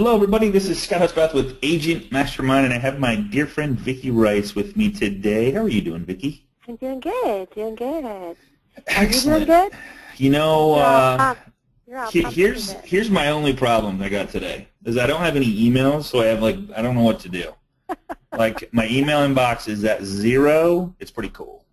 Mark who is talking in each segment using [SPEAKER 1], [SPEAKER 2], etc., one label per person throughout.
[SPEAKER 1] Hello, everybody. This is Scott Husbath with Agent Mastermind, and I have my dear friend Vicki Rice with me today. How are you doing, Vicki?
[SPEAKER 2] I'm doing good. Doing good.
[SPEAKER 1] Excellent.
[SPEAKER 2] You doing good?
[SPEAKER 1] You know,
[SPEAKER 2] here's
[SPEAKER 1] here's my only problem I got today is I don't have any emails, so I don't know what to do. Like my email inbox is at 0. It's pretty cool.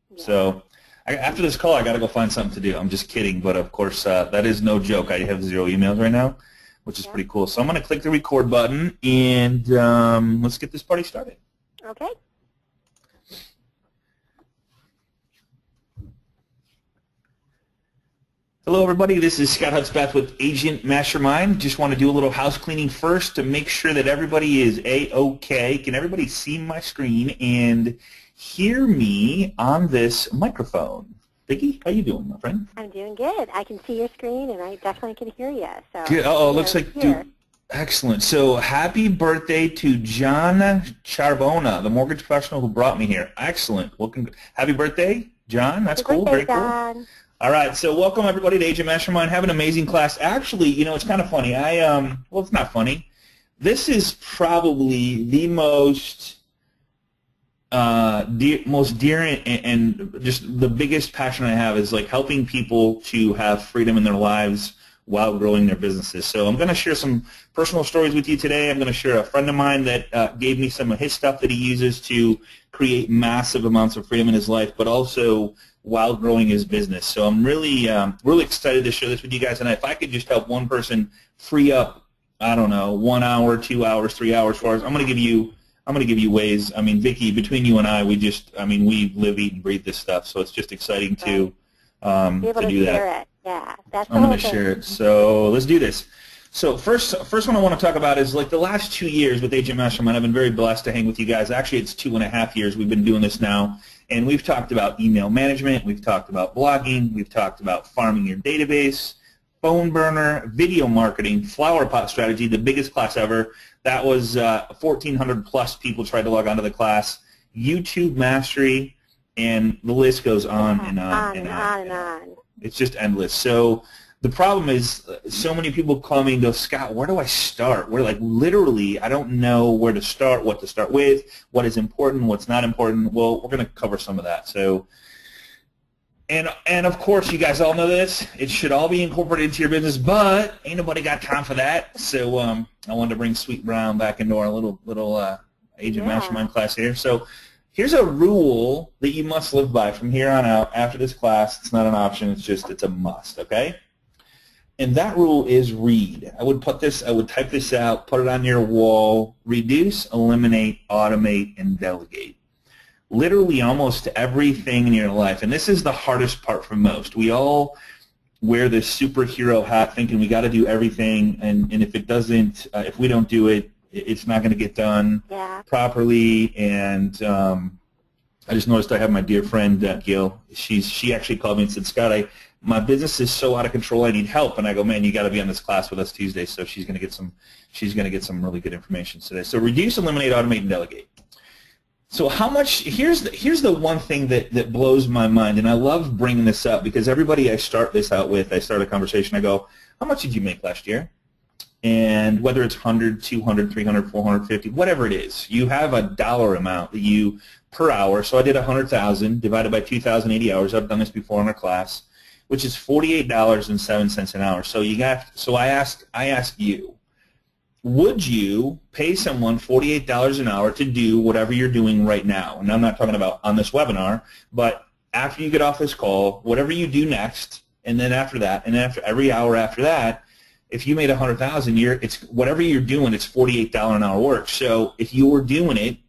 [SPEAKER 2] Yeah.
[SPEAKER 1] So after this call, I got to go find something to do. I'm just kidding, but of course that is no joke. I have 0 emails right now, which is pretty cool. So I'm going to click the record button, and let's get this party started.
[SPEAKER 2] Okay.
[SPEAKER 1] Hello, everybody. This is Scott Husbath with Agent Mastermind. Just want to do a little house cleaning first to make sure that everybody is A-OK. Can everybody see my screen and hear me on this microphone? Vicki, how you doing, my friend?
[SPEAKER 2] I'm doing good. I can see your screen, and I definitely can hear you. So
[SPEAKER 1] good. Oh, looks like excellent. So happy birthday to John Charbona, the mortgage professional who brought me here. Excellent. Welcome. Happy birthday, John. That's cool. Very cool. All right, so welcome everybody to Agent Mastermind. Have an amazing class. Actually, you know, it's kind of funny. Well, it's not funny. This is probably the most dear and just the biggest passion I have is like helping people to have freedom in their lives while growing their businesses. So I'm going to share some personal stories with you today. I'm going to share a friend of mine that gave me some of his stuff that he uses to create massive amounts of freedom in his life, but also while growing his business. So I'm really excited to share this with you guys. And if I could just help one person free up, I don't know, 1 hour, 2 hours, 3 hours for us, I'm going to give you ways. I mean, Vicki, between you and I, we live, eat, and breathe this stuff. So it's just exciting to do that.
[SPEAKER 2] Share it. Yeah, that's
[SPEAKER 1] I'm going to share it. So let's do this. So first one I want to talk about is like the last 2 years with Agent Mastermind. I've been very blessed to hang with you guys. Actually, it's 2.5 years we've been doing this now. And we've talked about email management, we've talked about blogging, we've talked about farming your database, phone burner, video marketing, flower pot strategy, the biggest class ever. That was 1,400 plus people tried to log onto the class, YouTube mastery, and the list goes on and on and on and on. It's just endless. So the problem is so many people call me and go, Scott, where do I start? We're like, literally, I don't know where to start, what to start with, what is important, what's not important. Well, we're going to cover some of that. So, and of course, you guys all know this. It should all be incorporated into your business, but ain't nobody got time for that. So I wanted to bring Sweet Brown back into our little Agent Mastermind class here. So here's a rule that you must live by from here on out. After this class, it's not an option. It's a must, okay? And that rule is read. I would type this out, put it on your wall, reduce, eliminate, automate, and delegate. Literally almost everything in your life, and this is the hardest part for most. We all wear this superhero hat thinking we got to do everything, and if it doesn't, if we don't do it, it's not going to get done properly. And I just noticed I have my dear friend Gil. She actually called me and said, Scott, my business is so out of control. I need help. And I go, man, you got to be on this class with us Tuesday. So she's going to get some really good information today. So reduce, eliminate, automate, and delegate. So how much? Here's the one thing that blows my mind, and I love bringing this up because everybody I start this out with, I start a conversation. I go, how much did you make last year? And whether it's 100, 200, 300, 450, whatever it is, you have a dollar amount that you per hour. So I did 100,000 divided by 2,080 hours. I've done this before in our class, which is $48.07 an hour. So I ask you, would you pay someone $48 an hour to do whatever you're doing right now? And I'm not talking about on this webinar, but after you get off this call, whatever you do next, and then after that, and after every hour after that, if you made 100,000, it's whatever you're doing, it's $48 an hour work. So if you're doing it,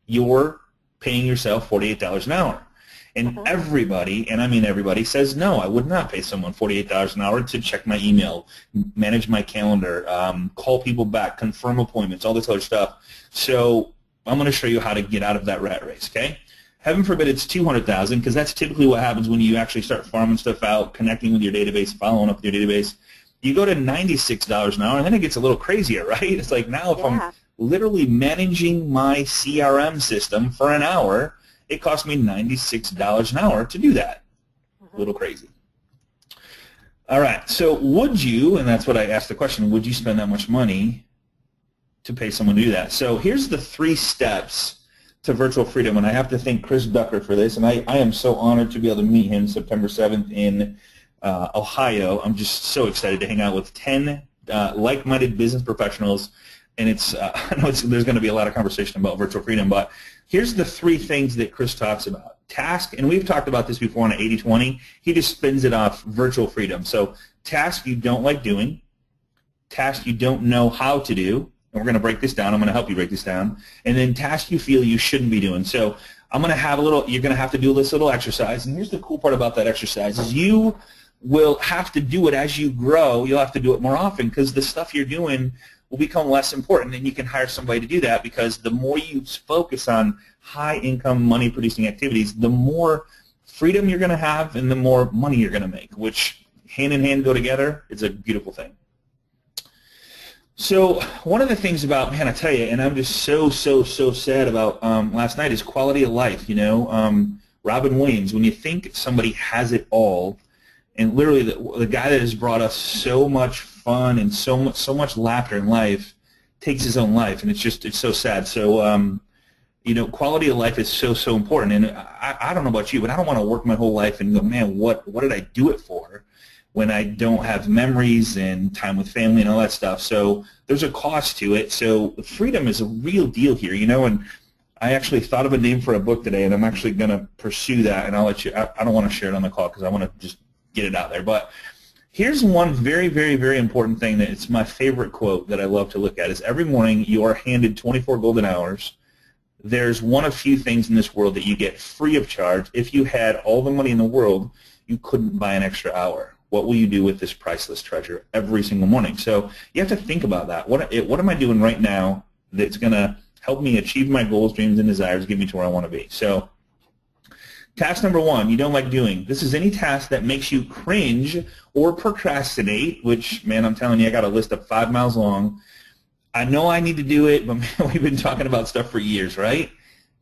[SPEAKER 1] you're paying yourself $48 an hour. And everybody, and I mean everybody, says, no, I would not pay someone $48 an hour to check my email, manage my calendar, call people back, confirm appointments, all this other stuff. So I'm going to show you how to get out of that rat race, okay? Heaven forbid it's 200,000, because that's typically what happens when you actually start farming stuff out, connecting with your database, following up with your database. You go to $96 an hour, and then it gets a little crazier, right? It's like now if I'm literally managing my CRM system for an hour, it cost me $96 an hour to do that. A little crazy. All right, so would you, and that's what I asked the question, would you spend that much money to pay someone to do that. So here's the 3 steps to virtual freedom, and I have to thank Chris Ducker for this, and I am so honored to be able to meet him September 7th in Ohio. I'm just so excited to hang out with 10 like-minded business professionals, and I know there's going to be a lot of conversation about virtual freedom, but here's the 3 things that Chris talks about. Task, and we've talked about this before on 80-20, he just spins it off virtual freedom. So task you don't like doing, task you don't know how to do, and we're going to break this down. I'm going to help you break this down. And then task you feel you shouldn't be doing. So I'm going to have you're going to have to do this little exercise. And here's the cool part about that exercise is you will have to do it as you grow. You'll have to do it more often because the stuff you're doing will become less important, and you can hire somebody to do that because the more you focus on high-income, money-producing activities, the more freedom you're going to have and the more money you're going to make, which hand-in-hand go together. It's a beautiful thing. So one of the things about, man, I tell you, and I'm just so sad about last night is quality of life, you know. Robin Williams, when you think somebody has it all, and literally the guy that has brought us so much fun and so much laughter in life takes his own life, and it's so sad. So you know, quality of life is so important, and I don't know about you, but I don't want to work my whole life and go, man, what did I do it for, when I don't have memories and time with family and all that stuff. So there's a cost to it. So freedom is a real deal here, you know, and I actually thought of a name for a book today, and I'm actually going to pursue that, and I'll let you, I don't want to share it on the call because I want to just get it out there. But here's one very important thing that it's my favorite quote that I love to look at is every morning you are handed 24 golden hours. There's one of few things in this world that you get free of charge. If you had all the money in the world, you couldn't buy an extra hour. What will you do with this priceless treasure every single morning? So you have to think about that. What am I doing right now that's going to help me achieve my goals, dreams, and desires, get me to where I want to be? So task number 1, you don't like doing. This is any task that makes you cringe or procrastinate, which, man, I'm telling you, I got a list of 5 miles long. I know I need to do it, but man, we've been talking about stuff for years, right?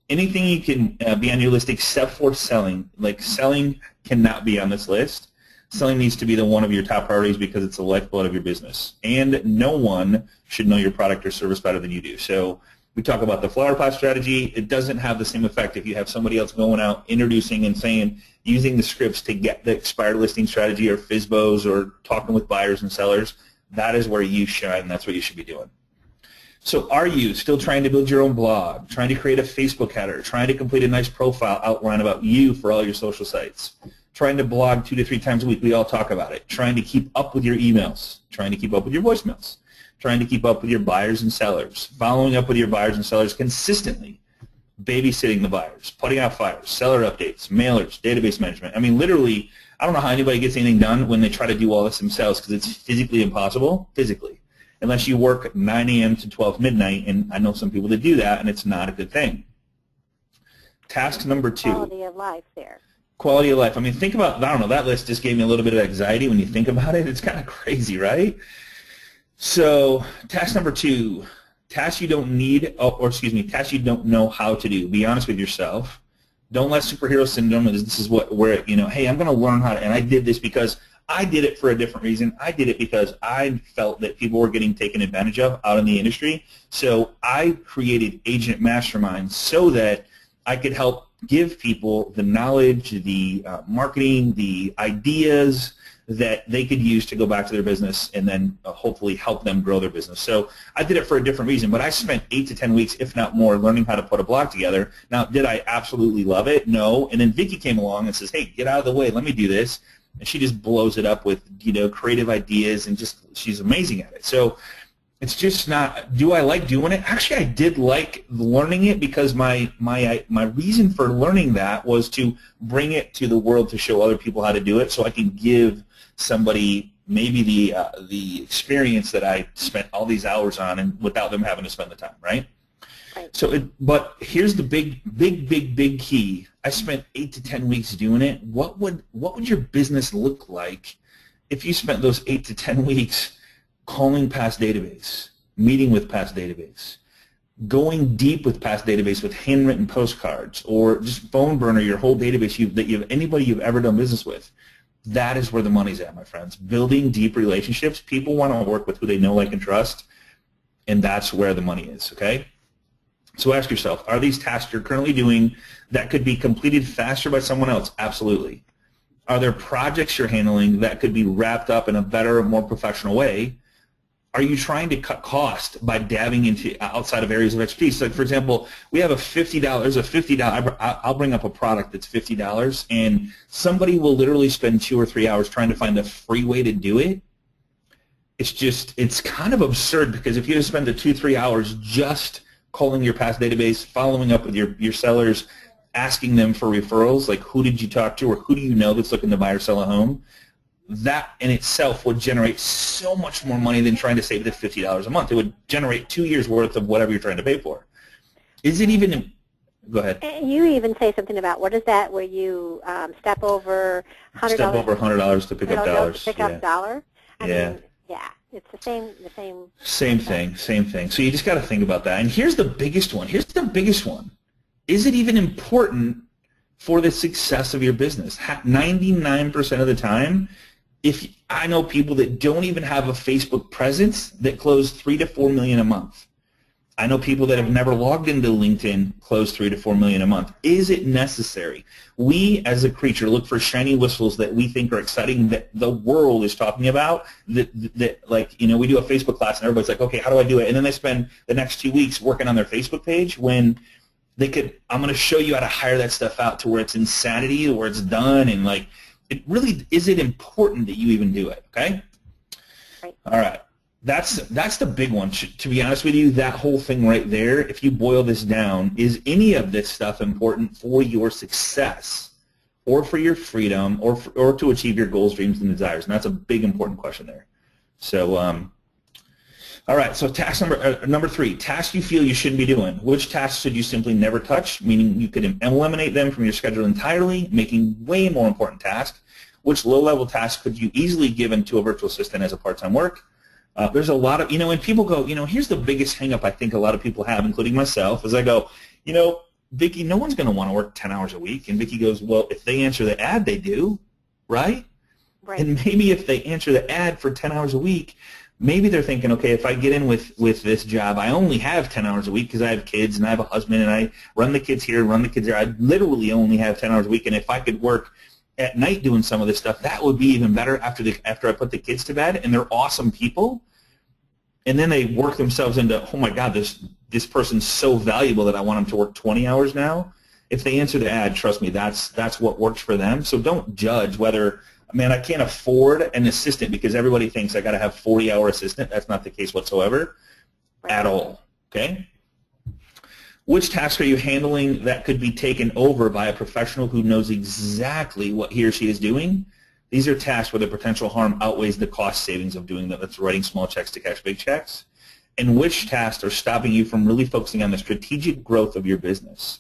[SPEAKER 1] Anything you can be on your list except for selling. Like selling cannot be on this list. Selling needs to be one of your top priorities because it's the lifeblood of your business. And no one should know your product or service better than you do. So we talk about the flower pot strategy. It doesn't have the same effect if you have somebody else going out, introducing and saying, using the scripts to get the expired listing strategy or FSBOs or talking with buyers and sellers. That is where you shine. That's what you should be doing. So are you still trying to build your own blog, trying to create a Facebook header, trying to complete a nice profile outline about you for all your social sites, trying to blog 2 to 3 times a week? We all talk about it. Trying to keep up with your emails, trying to keep up with your voicemails, trying to keep up with your buyers and sellers, following up with your buyers and sellers consistently, babysitting the buyers, putting out fires, seller updates, mailers, database management. I mean, literally, I don't know how anybody gets anything done when they try to do all this themselves because it's physically impossible, unless you work 9 a.m. to 12 midnight, and I know some people that do that, and it's not a good thing. Task number 2.
[SPEAKER 2] Quality of life there.
[SPEAKER 1] Quality of life. I mean, think about, I don't know, that list just gave me a little bit of anxiety when you think about it. It's kind of crazy, right? So task number 2, tasks you don't need, tasks you don't know how to do. Be honest with yourself. Don't let superhero syndrome, this is where, you know, hey, I'm going to learn how to, and I did this because I did it for a different reason. I did it because I felt that people were getting taken advantage of out in the industry. So I created Agent Masterminds so that I could help give people the knowledge, the marketing, the ideas that they could use to go back to their business and then hopefully help them grow their business. So I did it for a different reason, but I spent 8 to 10 weeks, if not more, learning how to put a blog together. Now, did I absolutely love it? No. And then Vicki came along and says, hey, get out of the way. Let me do this. And she just blows it up with, you know, creative ideas, and just she's amazing at it. So it's just not, do I like doing it? Actually, I did like learning it because my reason for learning that was to bring it to the world to show other people how to do it so I can give somebody maybe the experience that I spent all these hours on and without them having to spend the time, right?
[SPEAKER 2] Right.
[SPEAKER 1] So, but here's the big key. I spent 8 to 10 weeks doing it. What would your business look like if you spent those 8 to 10 weeks calling past database, meeting with past database, going deep with past database with handwritten postcards, or just phone burner your whole database anybody you've ever done business with? That is where the money's at, my friends. Building deep relationships. People want to work with who they know, like, and trust. and that's where the money is, okay? So ask yourself, are these tasks you're currently doing that could be completed faster by someone else? Absolutely. Are there projects you're handling that could be wrapped up in a better, more professional way? Are you trying to cut cost by dabbing into outside of areas of expertise? Like, for example, we have a $50, I'll bring up a product that's $50, and somebody will literally spend 2 or 3 hours trying to find a free way to do it. It's kind of absurd, because if you just spend the 2-3 hours just calling your past database, following up with your sellers, asking them for referrals, like who did you talk to or who do you know that's looking to buy or sell a home, that in itself would generate so much more money than trying to save the $50 a month. It would generate 2 years worth of whatever you're trying to pay for. Is it even, go ahead.
[SPEAKER 2] You even say something about, what is that, where you step over $100?
[SPEAKER 1] Step over $100 to pick up dollars.
[SPEAKER 2] Pick up dollar? I
[SPEAKER 1] yeah.
[SPEAKER 2] mean, yeah, it's the same.
[SPEAKER 1] Same thing. So you just got to think about that. And here's the biggest one. Is it even important for the success of your business? 99% of the time, if I know people that don't even have a Facebook presence that close 3 to 4 million a month. I know people that have never logged into LinkedIn close 3 to 4 million a month. Is it necessary? We, as a creature, look for shiny whistles that we think are exciting, that the world is talking about. That like, you know, we do a Facebook class and everybody's like, okay, how do I do it? And then they spend the next 2 weeks working on their Facebook page when they could. I'm going to show you how to hire that stuff out to where it's insanity, where it's done, and like, it really is it important that you even do it? Okay.
[SPEAKER 2] Right.
[SPEAKER 1] All right. That's the big one. To be honest with you, that whole thing right there, if you boil this down, is any of this stuff important for your success or for your freedom or to achieve your goals, dreams, and desires? And that's a big important question there. So, all right, so task number 3, tasks you feel you shouldn't be doing. Which tasks should you simply never touch, meaning you could eliminate them from your schedule entirely, making way more important tasks? Which low-level tasks could you easily give into a virtual assistant as a part-time work? There's a lot of, when people go, here's the biggest hang-up I think a lot of people have, including myself, is I go, Vicki, no one's going to want to work 10 hours a week. And Vicki goes, well, if they answer the ad, they do, right?
[SPEAKER 2] Right.
[SPEAKER 1] And maybe if they answer the ad for 10 hours a week, maybe they're thinking, okay, if I get in with this job, I only have 10 hours a week because I have kids and I have a husband and I run the kids here, run the kids there. I literally only have 10 hours a week, and if I could work at night doing some of this stuff, that would be even better after I put the kids to bed. And they're awesome people. And then they work themselves into, oh my God, this person's so valuable that I want them to work 20 hours now. If they answer the ad, trust me, that's what works for them. So don't judge whether, man, I can't afford an assistant because everybody thinks I got to have 40-hour assistant. That's not the case whatsoever at all, okay? Which tasks are you handling that could be taken over by a professional who knows exactly what he or she is doing? These are tasks where the potential harm outweighs the cost savings of doing that. That's writing small checks to cash big checks. And which tasks are stopping you from really focusing on the strategic growth of your business?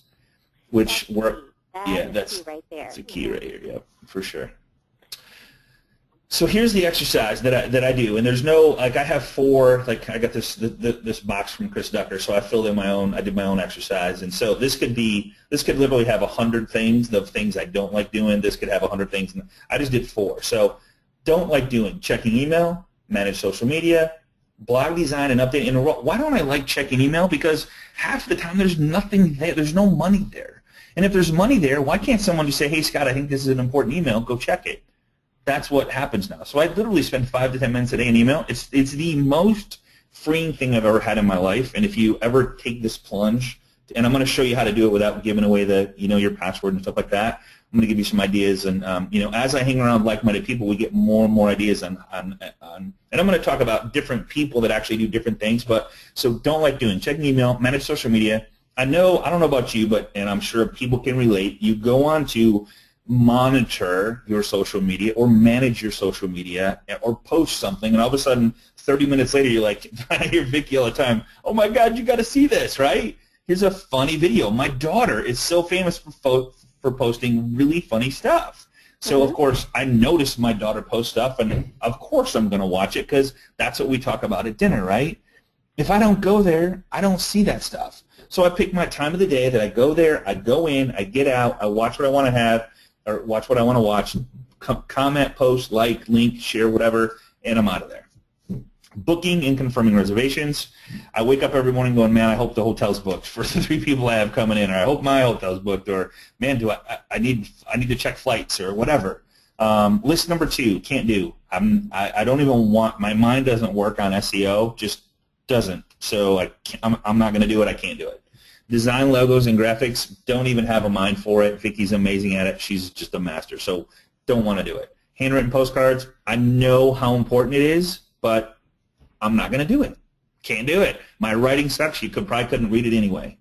[SPEAKER 1] Which that's
[SPEAKER 2] key right there.
[SPEAKER 1] That's a key right here. Yep, for sure. So here's the exercise that I do, and there's no, like, I have 4, like I got this box from Chris Ducker, so I filled in I did my own exercise, and so this could literally have 100 things, the things I don't like doing. This could have 100 things, and I just did 4. So don't like doing checking email, manage social media, blog design, and update. And why don't I like checking email? Because half the time there's nothing there, there's no money there, and if there's money there, why can't someone just say, hey Scott, I think this is an important email, go check it? That's what happens now. So I literally spend 5 to 10 minutes a day in email. It's the most freeing thing I've ever had in my life. And if you ever take this plunge, and I'm going to show you how to do it without giving away your password and stuff like that. I'm going to give you some ideas. And as I hang around like-minded people, we get more and more ideas on. And I'm going to talk about different people that actually do different things. But so don't like doing checking email, manage social media. I don't know about you, and I'm sure people can relate. You go on to monitor your social media or manage your social media or post something, and all of a sudden 30 minutes later you're like, I hear Vicki all the time, oh my God, you got to see this, right? Here's a funny video. My daughter is so famous for posting really funny stuff. So of course I noticed my daughter post stuff, and of course I'm going to watch it because that's what we talk about at dinner, right? If I don't go there, I don't see that stuff. So I pick my time of the day that I go there, I go in, I get out, I watch what I want to have, or watch what I want to watch, comment, post, like, link, share, whatever, and I'm out of there. Booking and confirming reservations. I wake up every morning going, man, I hope the hotel's booked for the 3 people I have coming in, or I hope my hotel's booked, or man, do I need to check flights or whatever. List number 2, can't do. I don't even want, my mind doesn't work on SEO, just doesn't. So I'm not going to do it. I can't do it. Design logos and graphics, don't even have a mind for it. Vicky's amazing at it. She's just a master. So don't want to do it. Handwritten postcards, I know how important it is, but I'm not going to do it. Can't do it. My writing sucks. You probably couldn't read it anyway.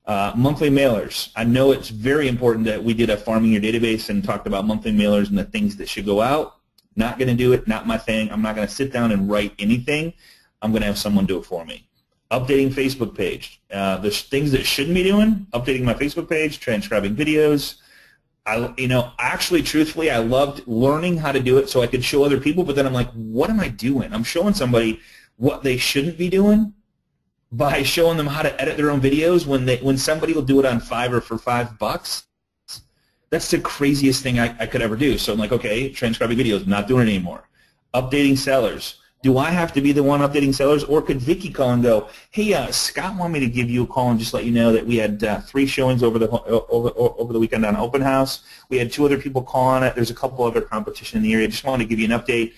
[SPEAKER 1] Monthly mailers. I know it's very important that we did a farming your database and talked about monthly mailers and the things that should go out. Not going to do it. Not my thing. I'm not going to sit down and write anything. I'm going to have someone do it for me. Updating Facebook page. There's things that shouldn't be doing. Updating my Facebook page, transcribing videos. Actually, truthfully, I loved learning how to do it so I could show other people, but then I'm like, what am I doing? I'm showing somebody what they shouldn't be doing by showing them how to edit their own videos when somebody will do it on Fiverr for $5. That's the craziest thing I could ever do. So I'm like, okay, transcribing videos, not doing it anymore. Updating sellers. Do I have to be the one updating sellers, or could Vicky call and go, hey, Scott wanted me to give you a call and just let you know that we had 3 showings over the weekend on Open House. We had 2 other people call on it. There's a couple other competition in the area. Just wanted to give you an update.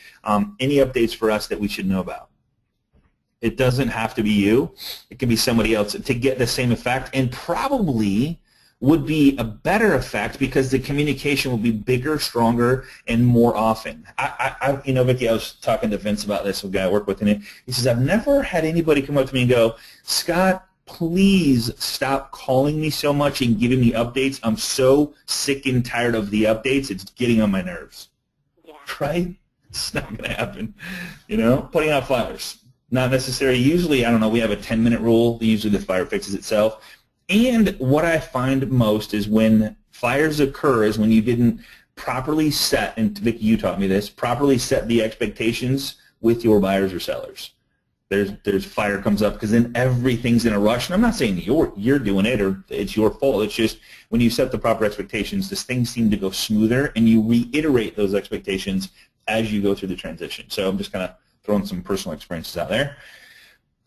[SPEAKER 1] Any updates for us that we should know about? It doesn't have to be you. It can be somebody else to get the same effect, and probably would be a better effect because the communication will be bigger, stronger, and more often. Vicky, I was talking to Vince about this, a guy I work with, and he says, I've never had anybody come up to me and go, Scott, please stop calling me so much and giving me updates. I'm so sick and tired of the updates. It's getting on my nerves.
[SPEAKER 2] Yeah.
[SPEAKER 1] Right? It's not going to happen. Putting out flyers. Not necessary. Usually, I don't know, we have a 10-minute rule. Usually the flyer fixes itself. And what I find most is when fires occur is when you didn't properly set, and Vicki, you taught me this, properly set the expectations with your buyers or sellers. There's fire comes up because then everything's in a rush. And I'm not saying you're doing it or it's your fault. It's just when you set the proper expectations, this things seem to go smoother, and you reiterate those expectations as you go through the transition. So I'm just kind of throwing some personal experiences out there.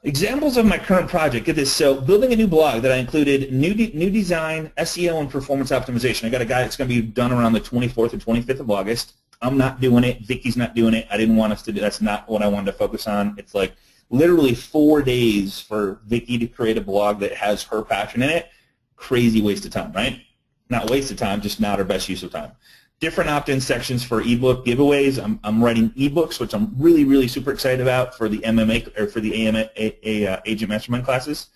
[SPEAKER 1] Examples of my current project, get this, so building a new blog that I included new design, SEO, and performance optimization. I got a guy that's going to be done around the 24th or 25th of August. I'm not doing it. Vicky's not doing it. I didn't want us to do that's not what I wanted to focus on. It's like literally 4 days for Vicky to create a blog that has her passion in it. Crazy waste of time, right? Not waste of time, just not our best use of time. Different opt-in sections for ebook giveaways. I'm writing ebooks, which I'm really, really super excited about for the MMA or for the AMM Agent Mastermind classes.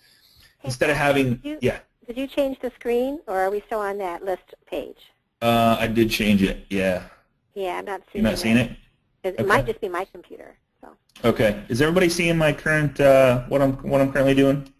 [SPEAKER 1] Instead of having,
[SPEAKER 2] Did you change the screen, or are we still on that list page?
[SPEAKER 1] I did change it. Yeah.
[SPEAKER 2] Yeah, I'm not seeing.
[SPEAKER 1] You're not seeing it?
[SPEAKER 2] It might just be my computer. So.
[SPEAKER 1] Okay. Is everybody seeing my current what I'm currently doing?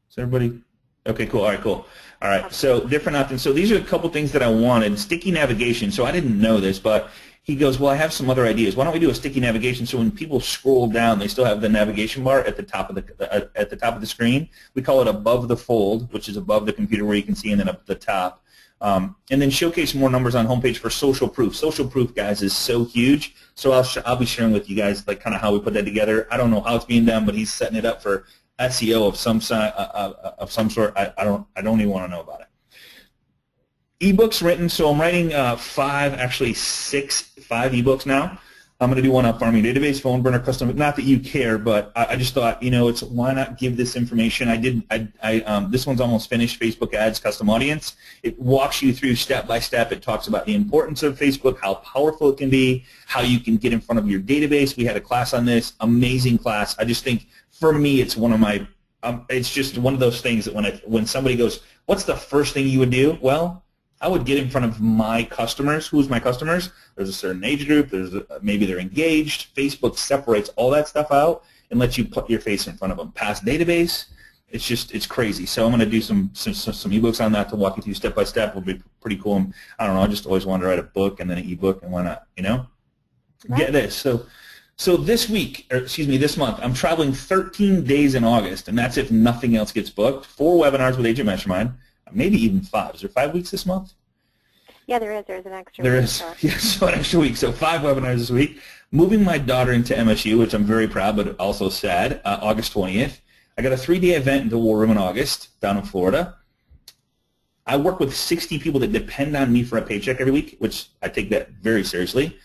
[SPEAKER 1] Is everybody? Okay, cool. All right, cool. All right, so different options. So these are a couple things that I wanted. Sticky navigation. So I didn't know this, but he goes, well, I have some other ideas. Why don't we do a sticky navigation so when people scroll down, they still have the navigation bar at the top of the screen. We call it above the fold, which is above the computer where you can see, and then up at the top. And then showcase more numbers on homepage for social proof. Social proof, guys, is so huge. So I'll be sharing with you guys like kind of how we put that together. I don't know how it's being done, but he's setting it up for SEO of some sort. I don't even want to know about it. Ebooks written. So I'm writing 5 ebooks now. I'm going to do one on farming database, phone burner, custom. Not that you care, but I just thought, it's why not give this information. This one's almost finished. Facebook ads, custom audience. It walks you through step by step. It talks about the importance of Facebook, how powerful it can be, how you can get in front of your database. We had a class on this, amazing class. I just think for me, it's one of my. It's just one of those things that when somebody goes, what's the first thing you would do? Well, I would get in front of my customers. Who's my customers? There's a certain age group. Maybe they're engaged. Facebook separates all that stuff out and lets you put your face in front of them. Past database, it's crazy. So I'm going to do some ebooks on that to walk you through step by step. Will be pretty cool. I don't know. I just always wanted to write a book and then an ebook, and why not?
[SPEAKER 2] Right.
[SPEAKER 1] Get this. So this month, I'm traveling 13 days in August, and that's if nothing else gets booked. 4 webinars with Agent Mastermind. Maybe even 5. Is there 5 weeks this month?
[SPEAKER 2] Yeah, there is. There's an extra
[SPEAKER 1] There
[SPEAKER 2] week,
[SPEAKER 1] is,
[SPEAKER 2] so.
[SPEAKER 1] yes, so an extra week. So 5 webinars this week. Moving my daughter into MSU, which I'm very proud but also sad, August 20th. I got a 3-day event in the War Room in August down in Florida. I work with 60 people that depend on me for a paycheck every week, which I take that very seriously.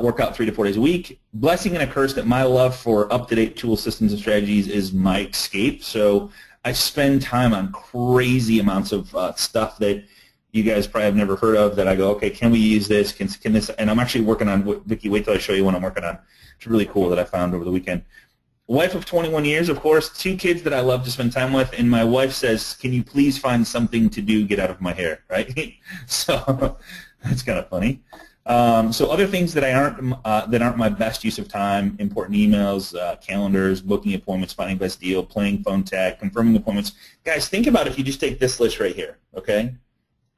[SPEAKER 1] Work out 3 to 4 days a week. Blessing and a curse that my love for up-to-date tool systems and strategies is my escape. So I spend time on crazy amounts of stuff that you guys probably have never heard of that I go, okay, can we use this? Can this? And I'm actually working on, Vicki, wait till I show you what I'm working on. It's really cool that I found over the weekend. Wife of 21 years, of course, 2 kids that I love to spend time with, and my wife says, can you please find something to do, get out of my hair, right? So that's kind of funny. So other things that aren't my best use of time: important emails, calendars, booking appointments, finding best deal, playing phone tag, confirming appointments. Guys, think about if you just take this list right here, okay?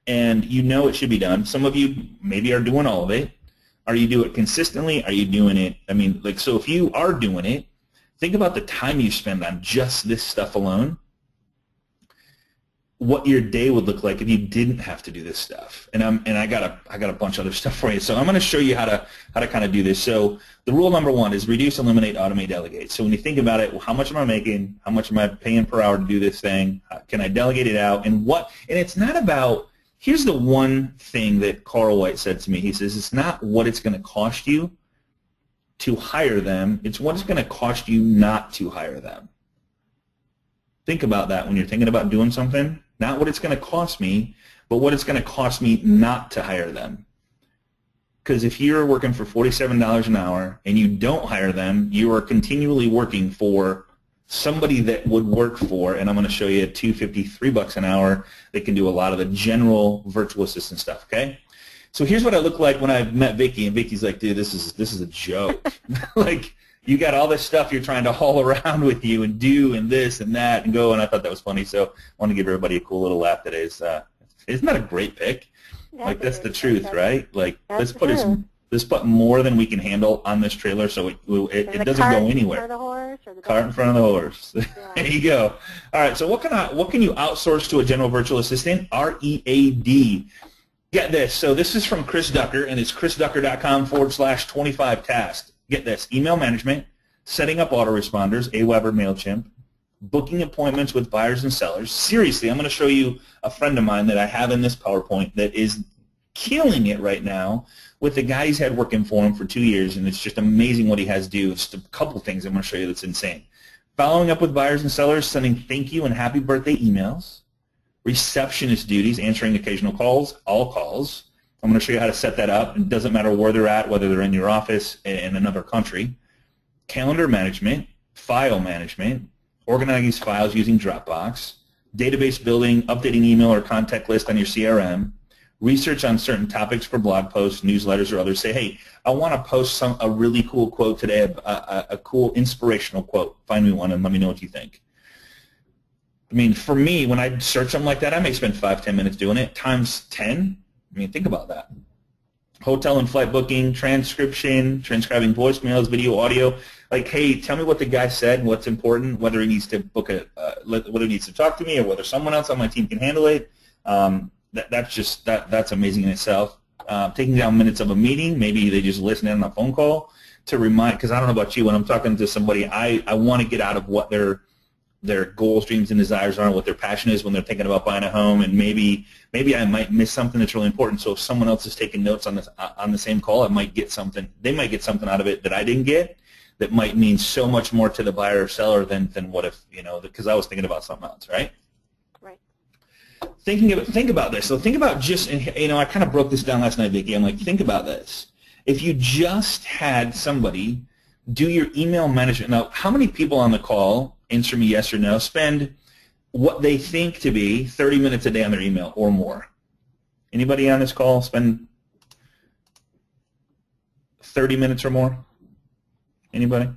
[SPEAKER 1] And you know it should be done. Some of you maybe are doing all of it. Are you doing it consistently? Are you doing it? I mean, like, so if you are doing it, think about the time you spend on just this stuff alone. What your day would look like if you didn't have to do this stuff. And I got a bunch of other stuff for you. So I'm going to show you how to kind of do this. So the rule number 1 is reduce, eliminate, automate, delegate. So when you think about it, well, how much am I making? How much am I paying per hour to do this thing? Can I delegate it out? And it's not about. Here's the one thing that Carl White said to me. He says it's not what it's going to cost you to hire them. It's what it's going to cost you not to hire them. Think about that when you're thinking about doing something. Not what it's going to cost me, but what it's going to cost me not to hire them. Because if you're working for $47 an hour and you don't hire them, you are continually working for somebody that would work for, and I'm going to show you $253 an hour that can do a lot of the general virtual assistant stuff, okay? So here's what I look like when I met Vicki, and Vicki's like, dude, this is a joke. Like, you got all this stuff you're trying to haul around with you and do and this and that and go, and I thought that was funny, so I want to give everybody a cool little laugh today. Isn't that a great pick? Like, that's the truth, right? Like, let's put more than we can handle on this trailer so it doesn't go anywhere. Cart in front of the horse. Yeah. There you go. All right, so what can you outsource to a general virtual assistant? READ. Get this. So this is from Chris Ducker, and it's chrisducker.com/25 tasks. Get this: email management, setting up autoresponders, Aweber, MailChimp, booking appointments with buyers and sellers. Seriously, I'm going to show you a friend of mine that I have in this PowerPoint that is killing it right now with the guy he's had working for him for 2 years, and it's just amazing what he has to do. It's a couple things I'm going to show you that's insane. Following up with buyers and sellers, sending thank you and happy birthday emails. Receptionist duties, answering occasional calls, all calls. I'm going to show you how to set that up. It doesn't matter where they're at, whether they're in your office in another country. Calendar management, file management, organizing files using Dropbox, database building, updating email or contact list on your CRM, research on certain topics for blog posts, newsletters, or others. Say, hey, I want to post a really cool quote today, a cool inspirational quote. Find me one and let me know what you think. I mean, for me, when I search something like that, I may spend 5-10 minutes doing it. Times 10, I mean, think about that. Hotel and flight booking, transcription, transcribing voicemails, video, audio. Like, hey, tell me what the guy said, what's important, whether he needs to book whether he needs to talk to me or whether someone else on my team can handle it. That's amazing in itself. Taking down minutes of a meeting, maybe they just listen in on a phone call to remind, because I don't know about you, when I'm talking to somebody, I want to get out of what their goals, dreams, and desires are, and what their passion is when they're thinking about buying a home, and maybe I might miss something that's really important. So if someone else is taking notes on the same call, I might get something. They might get something out of it that I didn't get, that might mean so much more to the buyer or seller than what if, because I was thinking about something else, right?
[SPEAKER 2] Right.
[SPEAKER 1] Think about this. So think about just, I kind of broke this down last night, Vicki. I'm like, think about this. If you just had somebody do your email management. Now, how many people on the call, answer me yes or no, spend what they think to be 30 minutes a day on their email or more? Anybody on this call spend 30 minutes or more? Anybody?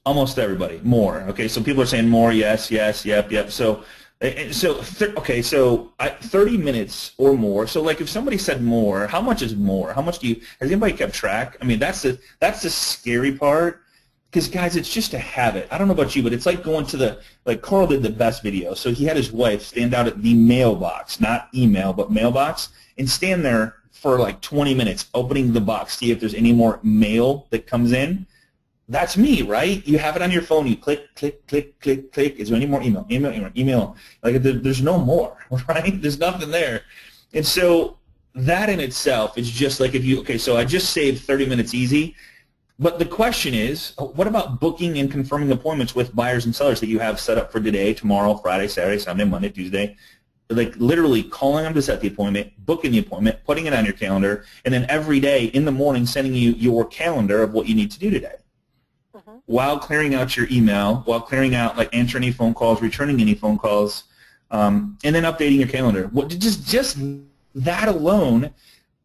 [SPEAKER 1] Almost everybody. More. Okay, so people are saying more, yes, yes, yep, yep. So 30 minutes or more. So like if somebody said more, how much is more? How much has anybody kept track? I mean, that's the scary part. Because, guys, it's just a habit. I don't know about you, but it's like going to like Carl did the best video. So he had his wife stand out at the mailbox, not email, but mailbox, and stand there for like 20 minutes opening the box, see if there's any more mail that comes in. That's me, right? You have it on your phone. You click, click, click, click, click. Is there any more email? Email, email, email. Like there's no more, right? There's nothing there. And so that in itself is just like if you, okay, so I just saved 30 minutes easy. But the question is, what about booking and confirming appointments with buyers and sellers that you have set up for today, tomorrow, Friday, Saturday, Sunday, Monday, Tuesday? Like literally calling them to set the appointment, booking the appointment, putting it on your calendar, and then every day in the morning sending you your calendar of what you need to do today. While clearing out your email, while clearing out, like, answering any phone calls, returning any phone calls, and then updating your calendar. Just that alone,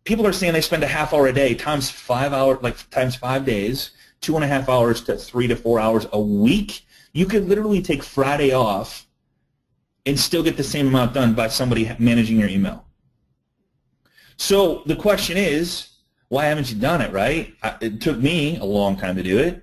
[SPEAKER 1] people are saying they spend a half hour a day times 5 hours, like times 5 days, 2.5 hours to 3 to 4 hours a week. You could literally take Friday off and still get the same amount done by somebody managing your email. So the question is, why haven't you done it, right? It took me a long time to do it.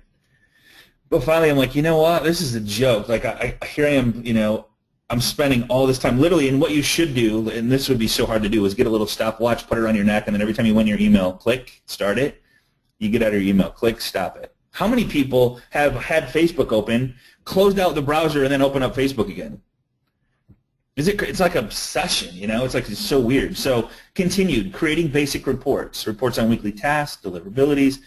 [SPEAKER 1] But finally, I'm like, you know what? This is a joke. Like, here I am, you know, I'm spending all this time, literally, and what you should do, and this would be so hard to do, is get a little stopwatch, put it around your neck, and then every time you win your email, click, start it. You get out of your email, click, stop it. How many people have had Facebook open, closed out the browser, and then open up Facebook again? It's like an obsession, you know? It's like, it's so weird. So continued, creating basic reports on weekly tasks, deliverables,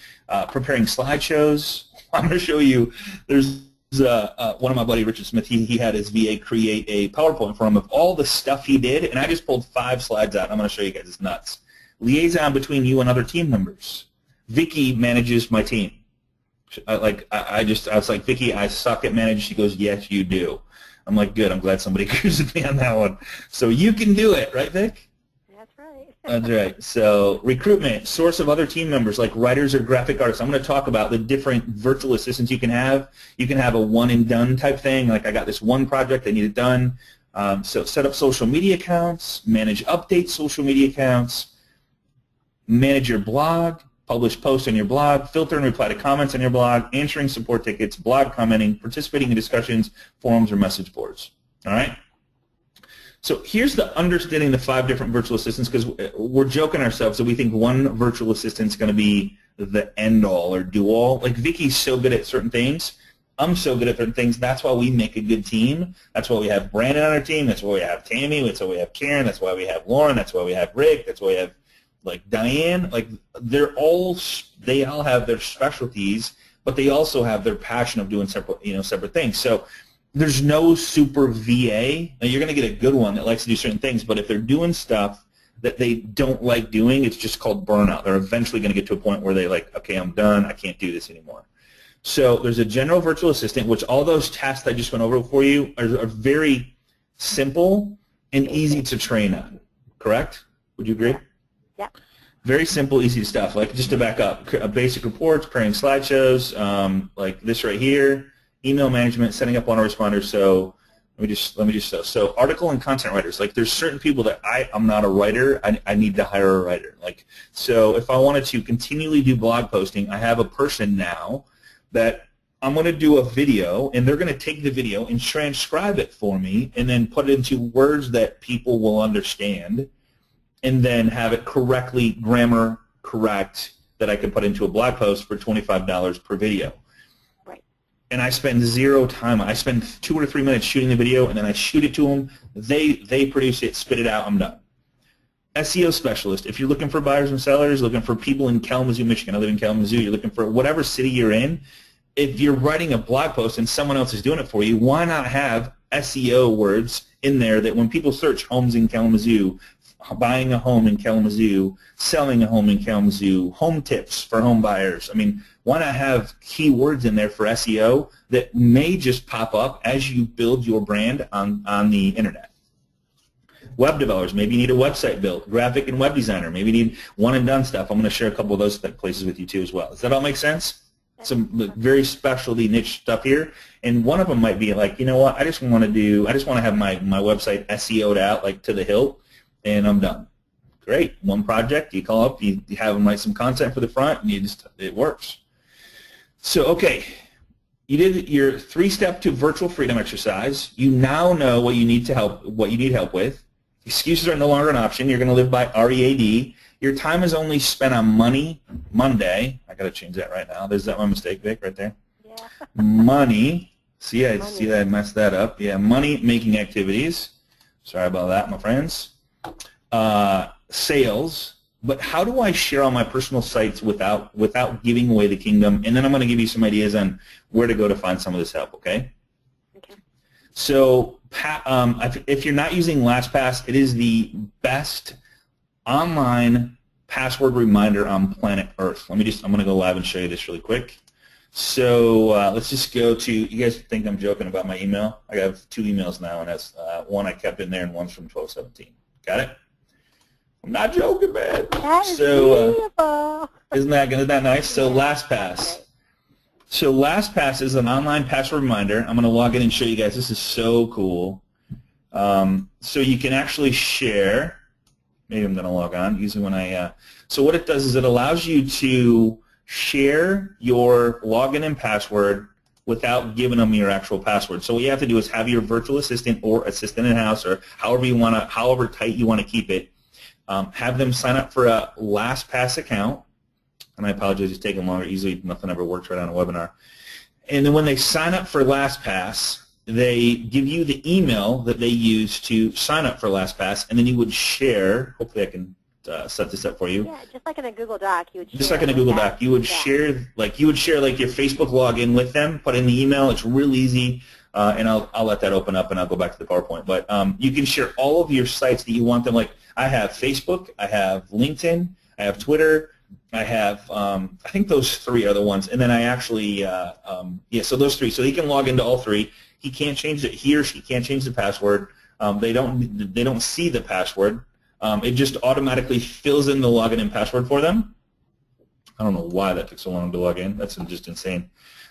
[SPEAKER 1] preparing slideshows. I'm going to show you, there's one of my buddy, Richard Smith, he had his VA create a PowerPoint for him of all the stuff he did, and I just pulled 5 slides out. I'm going to show you guys. It's nuts. Liaison between you and other team members. Vicky manages my team. I was like, Vicky, I suck at managing. She goes, yes, you do. I'm like, good. I'm glad somebody agrees with me on that one. So you can do it, right, Vic?
[SPEAKER 2] That's right.
[SPEAKER 1] That's right. So recruitment, source of other team members like writers or graphic artists. I'm going to talk about the different virtual assistants you can have. You can have a one-and-done type thing. Like, I got this one project, I need it done. So set up social media accounts, manage update social media accounts, manage your blog, publish posts on your blog, filter and reply to comments on your blog, answering support tickets, blog commenting, participating in discussions, forums, or message boards. All right? So here's the understanding the 5 different virtual assistants, because we're joking ourselves that we think one virtual assistant is going to be the end-all or do-all. Like, Vicky's so good at certain things. I'm so good at certain things. That's why we make a good team. That's why we have Brandon on our team. That's why we have Tammy. That's why we have Karen. That's why we have Lauren. That's why we have Rick. That's why we have, like, Diane. Like, they all have their specialties, but they also have their passion of doing separate things. So there's no super VA. Now, you're going to get a good one that likes to do certain things, but if they're doing stuff that they don't like doing, it's just called burnout. They're eventually going to get to a point where they're like, okay, I'm done. I can't do this anymore. So there's a general virtual assistant, which all those tasks I just went over for you are very simple and easy to train on. Correct? Would you agree?
[SPEAKER 2] Yeah.
[SPEAKER 1] Very simple, easy stuff. Like, just to back up, basic reports, preparing slideshows, like this right here. Email management, setting up autoresponders. So let me just so article and content writers. Like, there's certain people that I'm not a writer. I need to hire a writer. Like, so if I wanted to continually do blog posting, I have a person now that I'm going to do a video, and they're going to take the video and transcribe it for me, and then put it into words that people will understand, and then have it correctly grammar correct that I can put into a blog post for $25 per video. And I spend 0 time. I spend 2 or 3 minutes shooting the video, and then I shoot it to them. They produce it, spit it out. I'm done. SEO specialist. If you're looking for buyers and sellers, looking for people in Kalamazoo, Michigan. I live in Kalamazoo. You're looking for whatever city you're in. If you're writing a blog post and someone else is doing it for you, why not have SEO words in there that when people search homes in Kalamazoo, buying a home in Kalamazoo, selling a home in Kalamazoo, home tips for home buyers. I mean, why not have keywords in there for SEO that may just pop up as you build your brand on the internet? Web developers, maybe you need a website built. Graphic and web designer, maybe you need one-and-done stuff. I'm going to share a couple of those places with you too as well. Does that all make sense? Some very specialty niche stuff here, and one of them might be like, you know what, I just want to have my website SEO'd out like to the hilt, and I'm done. Great, one project, you call up, you have them write some content for the front, and it works. So, okay, you did your 3-step to virtual freedom exercise. You now know what you need help with. Excuses are no longer an option. You're going to live by READ. Your time is only spent on Monday. I got to change that right now. There's that one mistake, Vic, right there.
[SPEAKER 2] Yeah.
[SPEAKER 1] Money. See, I messed that up. Yeah, money-making activities. Sorry about that, my friends. Sales. But how do I share on my personal sites without giving away the kingdom? And then I'm going to give you some ideas on where to go to find some of this help, okay?
[SPEAKER 2] Okay.
[SPEAKER 1] So if you're not using LastPass, it is the best online password reminder on planet Earth. I'm going to go live and show you this really quick. So let's just go to, you guys think I'm joking about my email? I have 2 emails now, and that's one I kept in there and one's from 12/17. Got it? I'm not joking, man.
[SPEAKER 2] That is beautiful.
[SPEAKER 1] Isn't that nice? So LastPass. So LastPass is an online password reminder. I'm going to log in and show you guys. This is so cool. So you can actually share. Maybe I'm going to log on. Usually when so what it does is it allows you to share your login and password without giving them your actual password. So what you have to do is have your virtual assistant or assistant in-house, or however tight you want to keep it, have them sign up for a LastPass account. And I apologize, it's taking longer. Usually nothing ever works right on a webinar. And then when they sign up for LastPass, they give you the email that they use to sign up for LastPass, and then you would share. Hopefully I can set this up for you.
[SPEAKER 2] Yeah, just like in a Google Doc, you would share.
[SPEAKER 1] Just like in a Google Doc, you would share your Facebook login with them, put in the email. It's real easy, and I'll let that open up, and I'll go back to the PowerPoint. But you can share all of your sites that you want them. Like I have Facebook, I have LinkedIn, I have Twitter. I have, I think those 3 are the ones, and then I actually, so those 3. So he can log into all 3. He can't change it. He or she can't change the password. They don't see the password. It just automatically fills in the login and password for them. I don't know why that took so long to log in. That's just insane.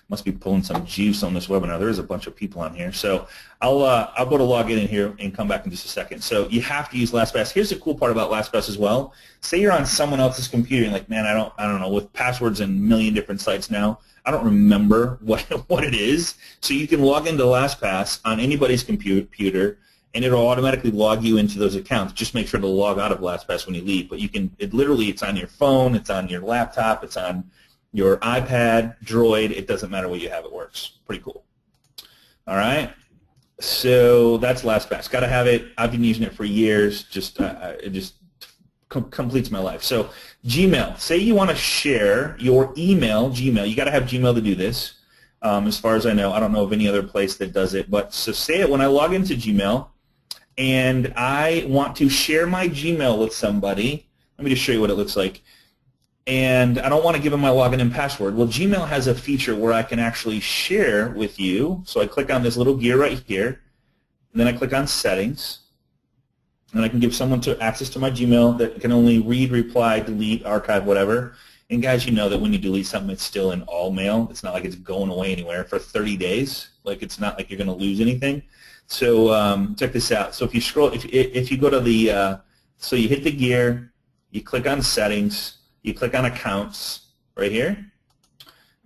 [SPEAKER 1] Must be pulling some juice on this webinar. There is a bunch of people on here. So I'll go to log in here and come back in just a second. So you have to use LastPass. Here's the cool part about LastPass as well. Say you're on someone else's computer and like, man, I don't know, with passwords and a million different sites now, I don't remember what it is. So you can log into LastPass on anybody's computer, and it'll automatically log you into those accounts. Just make sure to log out of LastPass when you leave. But you can, it's on your phone, it's on your laptop, it's on your iPad, Droid, it doesn't matter what you have, it works. Pretty cool. All right, so that's LastPass. Got to have it. I've been using it for years. It just completes my life. So Gmail. Say you want to share your email, Gmail. You got to have Gmail to do this. As far as I know, I don't know of any other place that does it. But so say it when I log into Gmail, and I want to share my Gmail with somebody. Let me just show you what it looks like. And I don't want to give them my login and password. Well, Gmail has a feature where I can actually share with you. So I click on this little gear right here, and then I click on Settings, and I can give someone access to my Gmail that can only read, reply, delete, archive, whatever. And guys, you know that when you delete something, it's still in all mail. It's not like it's going away anywhere for 30 days. Like it's not like you're going to lose anything. So check this out. So if you scroll, if you go to the, so you hit the gear, you click on Settings. You click on Accounts right here.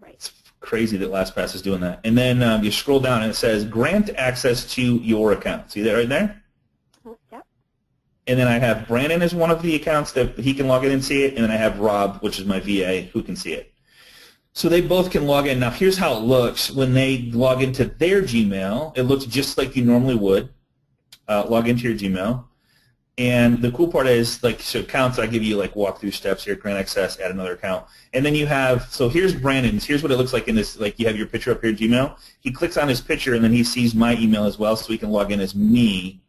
[SPEAKER 2] Right.
[SPEAKER 1] It's crazy that LastPass is doing that. And then you scroll down and it says Grant access to your account. See that right there?
[SPEAKER 2] Yep.
[SPEAKER 1] And then I have Brandon as one of the accounts that he can log in and see it, and then I have Rob, which is my VA, who can see it. So they both can log in. Now here's how it looks when they log into their Gmail. It looks just like you normally would. Log into your Gmail. And the cool part is, like, so accounts, I give you, like, walkthrough steps here, grant access, add another account. And then you have, so here's Brandon's. Here's what it looks like in this, like, you have your picture up here in Gmail. He clicks on his picture, and then he sees my email as well, so he can log in as me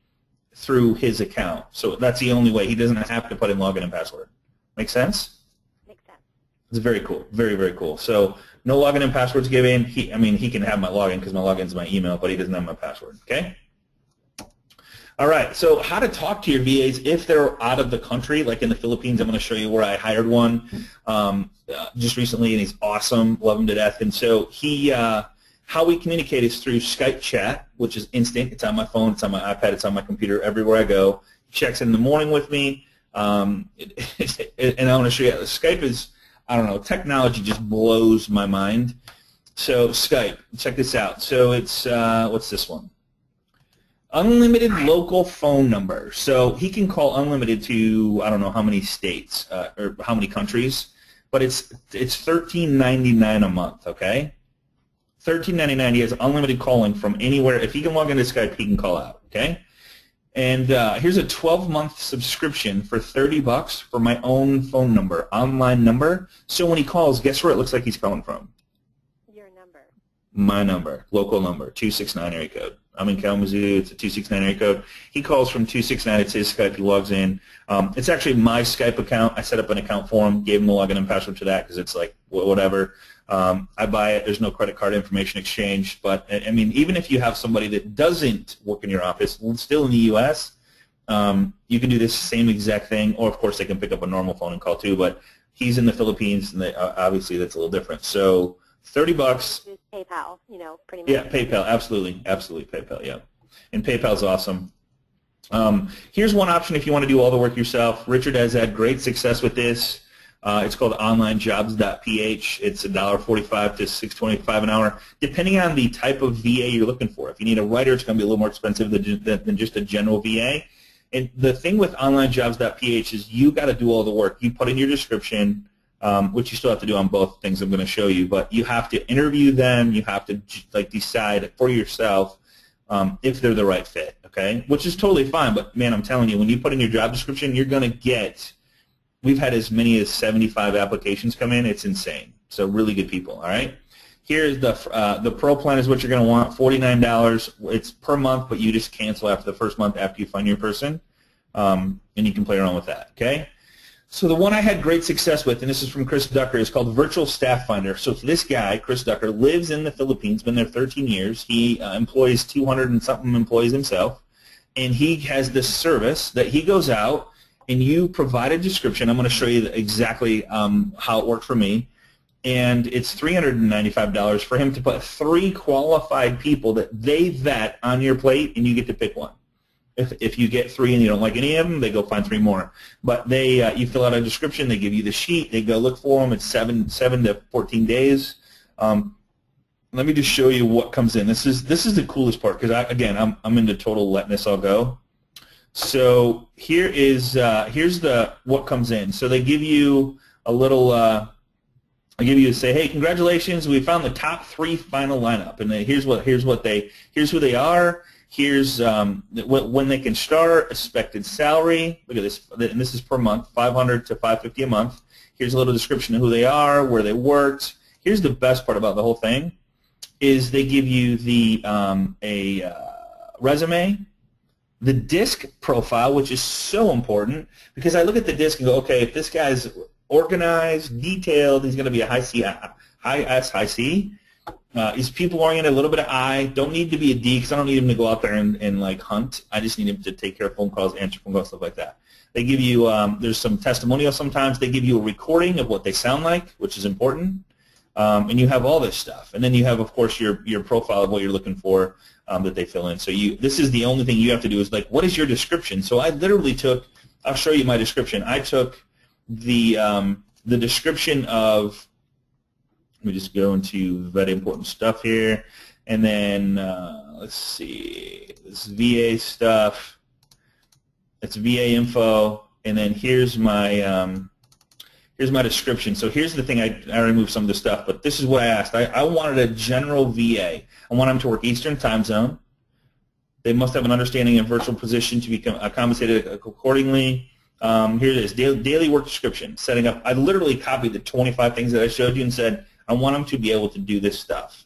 [SPEAKER 1] through his account. So that's the only way. He doesn't have to put in login and password. Make sense?
[SPEAKER 2] Makes sense.
[SPEAKER 1] It's very cool. Very, very cool. So no login and passwords given. He can have my login because my login is my email, but he doesn't have my password. Okay? All right, so how to talk to your VAs if they're out of the country, like in the Philippines. I'm going to show you where I hired one just recently, and he's awesome, love him to death. And so how we communicate is through Skype chat, which is instant. It's on my phone, it's on my iPad, it's on my computer, everywhere I go. He checks in the morning with me, and I want to show you. Skype is, I don't know, technology just blows my mind. So Skype, check this out. So it's, what's this one? Unlimited local phone number. So he can call unlimited to I don't know how many states or how many countries, but it's $13.99 a month. Okay, $13.99. He has unlimited calling from anywhere. If he can log into Skype, he can call out. Okay, and here's a 12-month subscription for $30 for my own phone number, online number. So when he calls, guess where it looks like he's calling from?
[SPEAKER 2] Your number.
[SPEAKER 1] My number, local number, 269 area code. I'm in Kalamazoo. It's a 269 area code. He calls from 269. It's his Skype. He logs in. It's actually my Skype account. I set up an account for him, gave him the login and password to that because it's like whatever. I buy it. There's no credit card information exchange. But, I mean, even if you have somebody that doesn't work in your office, still in the U.S., you can do this same exact thing. Or, of course, they can pick up a normal phone and call too. But he's in the Philippines, and obviously that's a little different. So $30.
[SPEAKER 2] PayPal, you know, pretty much.
[SPEAKER 1] Yeah, PayPal, absolutely, PayPal, yeah. And PayPal's awesome. Here's one option if you want to do all the work yourself. Richard has had great success with this. It's called onlinejobs.ph. It's $1.45 to $6.25 an hour, depending on the type of VA you're looking for. If you need a writer, it's going to be a little more expensive than just a general VA. And the thing with onlinejobs.ph is you got to do all the work. You put in your description, which you still have to do on both things I'm going to show you, but you have to interview them. You have to like decide for yourself if they're the right fit, okay? Which is totally fine, but man, I'm telling you, when you put in your job description, you're going to get, we've had as many as 75 applications come in. It's insane. So really good people, all right? Here's the pro plan is what you're going to want, $49. It's per month, but you just cancel after the first month after you find your person, and you can play around with that, okay? So the one I had great success with, and this is from Chris Ducker, is called Virtual Staff Finder. So this guy, Chris Ducker, lives in the Philippines, been there 13 years. He employs 200 and something employees himself, and he has this service that he goes out, and you provide a description. I'm going to show you exactly how it worked for me, and it's $395 for him to put 3 qualified people that they vet on your plate, and you get to pick one. If you get 3 and you don't like any of them, they go find 3 more. But they, you fill out a description, they give you the sheet, they go look for them. It's 7 to 14 days. Let me just show you what comes in. This is the coolest part because again I'm into total letting this all go. So here is here's what comes in. So they give you a little. I give you to say, hey, congratulations, we found the top 3 final lineup, and here's who they are. Here's when they can start, expected salary. Look at this, and this is per month, $500 to $550 a month. Here's a little description of who they are, where they worked. Here's the best part about the whole thing, is they give you the resume, the disc profile, which is so important because I look at the disc and go, okay, if this guy's organized, detailed, he's going to be a high S, high C. He's people-oriented, a little bit of I. Don't need to be a D because I don't need him to go out there and like hunt. I just need him to take care of phone calls, answer phone calls, stuff like that. They give you, there's some testimonials sometimes. They give you a recording of what they sound like, which is important. And you have all this stuff. And then you have, of course, your profile of what you're looking for that they fill in. So this is the only thing you have to do is like, what is your description? So I literally took, I'll show you my description. I took the description of, let me just go into very important stuff here, and then let's see, this is VA stuff. It's VA info, and then here's my description. So here's the thing. I removed some of the stuff, but this is what I asked. I wanted a general VA. I want them to work Eastern time zone. They must have an understanding of virtual position to be compensated accordingly. Here it is, daily work description, setting up. I literally copied the 25 things that I showed you and said, I want him to be able to do this stuff.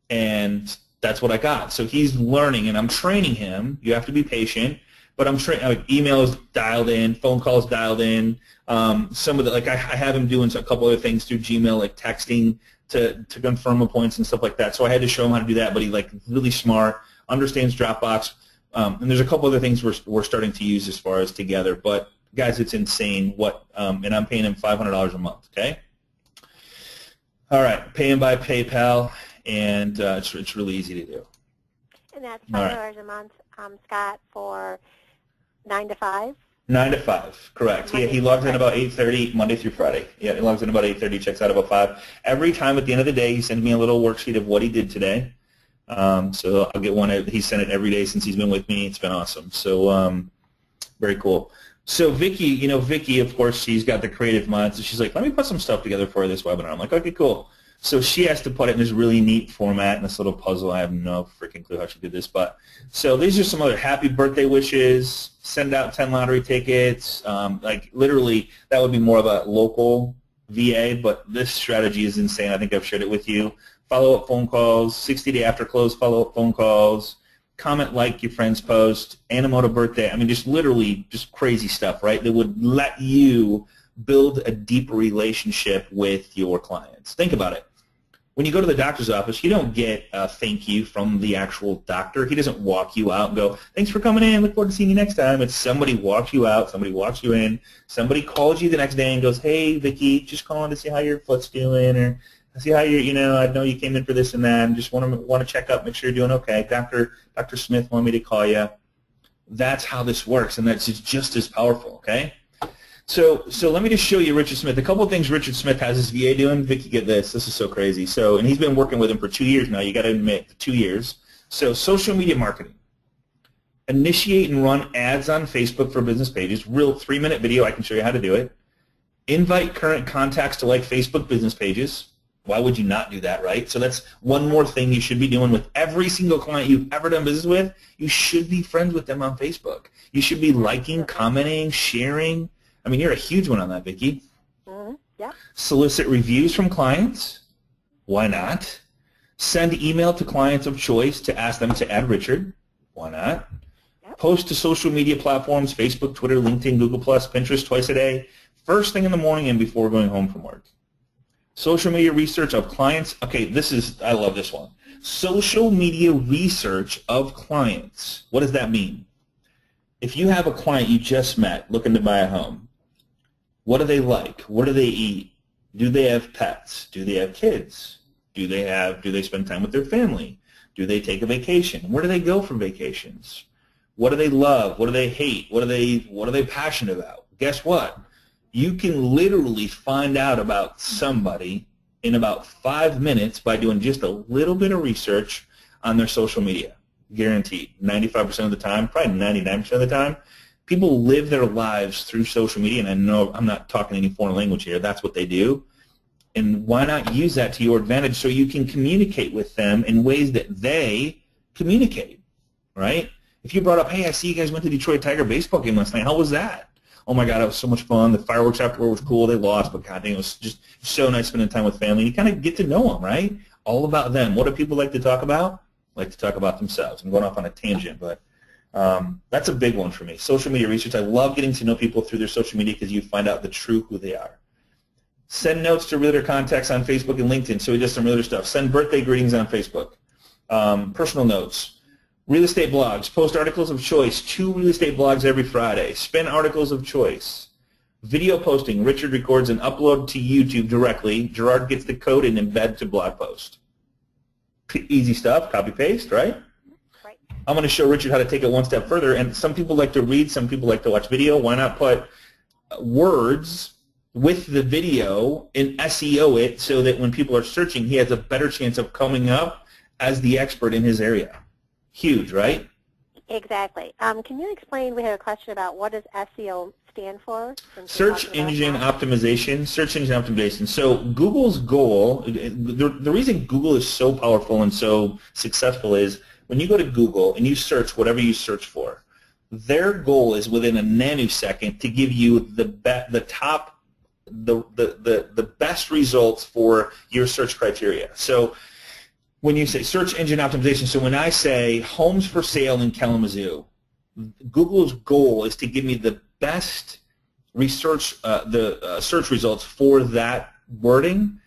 [SPEAKER 1] And that's what I got. So he's learning, and I'm training him. You have to be patient, but I'm training. Like, emails dialed in, phone calls dialed in. Some of the, like I have him doing a couple other things through Gmail, like texting to confirm appointments and stuff like that. So I had to show him how to do that, but he's like really smart, understands Dropbox. And there's a couple other things we're starting to use as far as together. But guys, it's insane what, and I'm paying him $500 a month. Okay. All right, pay him by PayPal, and it's really easy to do.
[SPEAKER 2] And that's $5 a month, Scott, for 9 to 5?
[SPEAKER 1] 9 to 5, correct. He logs in about 8:30 Monday through Friday. Yeah, he logs in about 8:30, checks out about 5. Every time at the end of the day, he sends me a little worksheet of what he did today. So I'll get one. He sent it every day since he's been with me. It's been awesome. So very cool. So Vicky, Vicky, of course, she's got the creative mind. So she's like, let me put some stuff together for this webinar. I'm like, okay, cool. So she has to put it in this really neat format in this little puzzle. I have no freaking clue how she did this. But so these are some other happy birthday wishes. Send out 10 lottery tickets. Like literally, that would be more of a local VA, but this strategy is insane. I think I've shared it with you. Follow-up phone calls, 60-day after close follow-up phone calls, comment, like your friend's post, Animoto birthday. I mean, just literally just crazy stuff, right, that would let you build a deeper relationship with your clients. Think about it. When you go to the doctor's office, you don't get a thank you from the actual doctor. He doesn't walk you out and go, thanks for coming in, look forward to seeing you next time. It's somebody walks you out, somebody walks you in, somebody calls you the next day and goes, hey, Vicky, just calling to see how your foot's doing, or see how you're, I know you came in for this and that, and just want to check up, make sure you're doing okay. Dr. Smith wanted me to call you. That's how this works, and that's just as powerful, okay? So let me just show you Richard Smith. A couple of things Richard Smith has his VA doing. Vicky, get this. This is so crazy. And he's been working with him for 2 years now. You got to admit, 2 years. So social media marketing. Initiate and run ads on Facebook for business pages. Real 3-minute video. I can show you how to do it. Invite current contacts to like Facebook business pages. Why would you not do that, right? So that's one more thing you should be doing with every single client you've ever done business with. You should be friends with them on Facebook. You should be liking, commenting, sharing. I mean, you're a huge one on that, Vicki.
[SPEAKER 2] Yeah.
[SPEAKER 1] Solicit reviews from clients. Why not? Send email to clients of choice to ask them to add Richard. Why not? Yep. Post to social media platforms, Facebook, Twitter, LinkedIn, Google+, Pinterest twice a day, first thing in the morning and before going home from work. Social media research of clients. Okay, I love this one. Social media research of clients. What does that mean? If you have a client you just met looking to buy a home, what do they like? What do they eat? Do they have pets? Do they have kids? Do they spend time with their family? Do they take a vacation? Where do they go for vacations? What do they love? What do they hate? What are they passionate about? Guess what? You can literally find out about somebody in about 5 minutes by doing just a little bit of research on their social media. Guaranteed. 95% of the time, probably 99% of the time, people live their lives through social media, and I know I'm not talking any foreign language here. That's what they do. And why not use that to your advantage so you can communicate with them in ways that they communicate, right? If you brought up, hey, I see you guys went to Detroit Tiger baseball game last night. How was that? Oh, my God, it was so much fun. The fireworks afterward was cool. They lost, but, God dang, it was just so nice spending time with family. You kind of get to know them, right? All about them. What do people like to talk about? Like to talk about themselves. I'm going off on a tangent, but that's a big one for me. Social media research. I love getting to know people through their social media because you find out the true who they are. Send notes to realtor contacts on Facebook and LinkedIn. So we did some realtor stuff. Send birthday greetings on Facebook. Personal notes. Real estate blogs. Post articles of choice. 2 real estate blogs every Friday. Spin articles of choice. Video posting. Richard records and upload to YouTube directly. Gerard gets the code and embed to blog post. Easy stuff. Copy paste, right? Right. I'm going to show Richard how to take it one step further. And some people like to read. Some people like to watch video. Why not put words with the video and SEO it so that when people are searching, he has a better chance of coming up as the expert in his area. Huge, right?
[SPEAKER 2] Exactly. Can you explain, we had a question about what does SEO stand for?
[SPEAKER 1] Search engine optimization. Search engine optimization. So Google's goal, the reason Google is so powerful and so successful is when you go to Google and you search whatever you search for, their goal is within a nanosecond to give you the best results for your search criteria. So when you say search engine optimization, so when I say homes for sale in Kalamazoo, Google's goal is to give me the best research, search results for that wording,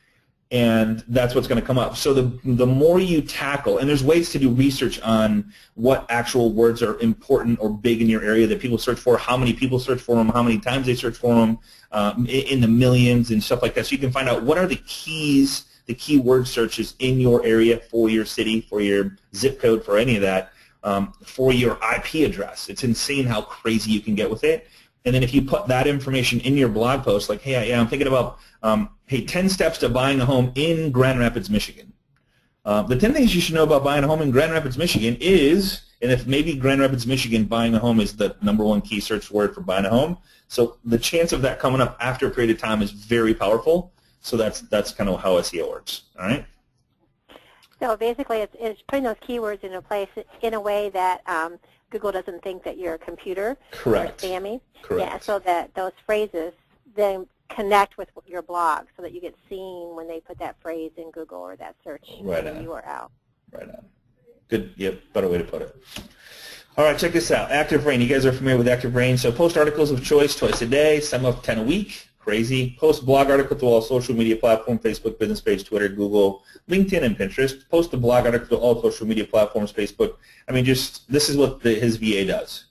[SPEAKER 1] and that's what's going to come up. So the more you tackle, and there's ways to do research on what actual words are important or big in your area that people search for, how many people search for them, how many times they search for them, in the millions and stuff like that. So you can find out what are the keys, the keyword searches in your area for your city, for your zip code, for any of that, for your IP address. It's insane how crazy you can get with it. And then if you put that information in your blog post, like, hey, I'm thinking about, hey, 10 steps to buying a home in Grand Rapids, Michigan. The 10 things you should know about buying a home in Grand Rapids, Michigan is, and if maybe Grand Rapids, Michigan, buying a home is the #1 key search word for buying a home, so the chance of that coming up after a period of time is very powerful. So that's kind of how SEO works. All right.
[SPEAKER 2] So basically, it's putting those keywords into place in a way that Google doesn't think that you're a computer.
[SPEAKER 1] Correct.
[SPEAKER 2] Or spammy.
[SPEAKER 1] Correct.
[SPEAKER 2] Yeah. So that those phrases then connect with your blog, so that you get seen when they put that phrase in Google or that search URL.
[SPEAKER 1] Right on. Good. Yep. Better way to put it. All right. Check this out. Active Brain. You guys are familiar with Active Brain. So post articles of choice twice a day. Some of 10 a week. Crazy. Post blog article to all social media platforms: Facebook, business page, Twitter, Google, LinkedIn, and Pinterest. Post a blog article to all social media platforms: Facebook. I mean, just this is what his VA does.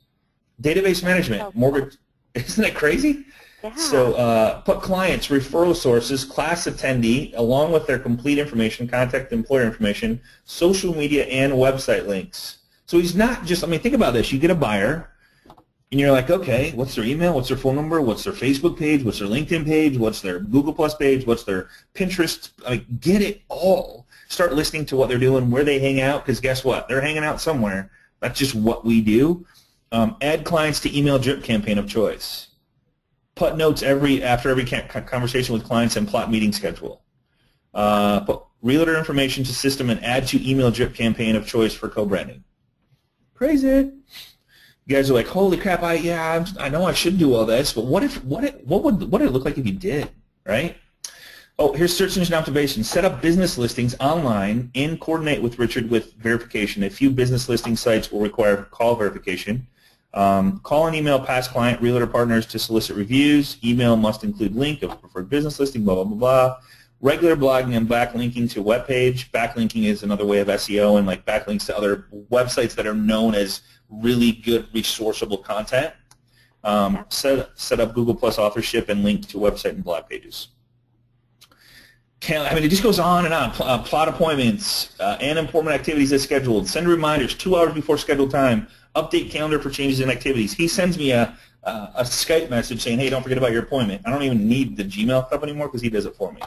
[SPEAKER 1] Database management. Mortgage. Isn't that crazy?
[SPEAKER 2] Yeah.
[SPEAKER 1] So put clients, referral sources, class attendee, along with their complete information, contact employer information, social media, and website links. So he's not just, I mean, think about this. You get a buyer, and you're like, okay, what's their email, what's their phone number, what's their Facebook page, what's their LinkedIn page, what's their Google Plus page, what's their Pinterest, I mean, get it all. Start listening to what they're doing, where they hang out, because guess what? They're hanging out somewhere. That's just what we do. Add clients to email drip campaign of choice. Put notes after every conversation with clients and plot meeting schedule. Put realtor information to system and add to email drip campaign of choice for co-branding. Crazy. You guys are like, holy crap! I know I should do all this, but what would it look like if you did, right? Oh, here's search engine optimization. Set up business listings online and coordinate with Richard with verification. A few business listing sites will require call verification. Call and email past client realtor partners to solicit reviews. Email must include link of preferred business listing, blah, blah, blah, blah. Regular blogging and backlinking to web page. Backlinking is another way of SEO, and like backlinks to other websites that are known as really good resourceable content. Set up Google Plus authorship and link to website and blog pages. I mean, it just goes on and on. Plot appointments and important activities as scheduled. Send reminders 2 hours before scheduled time. Update calendar for changes in activities. He sends me a Skype message saying, hey, don't forget about your appointment. I don't even need the Gmail stuff anymore because he does it for me.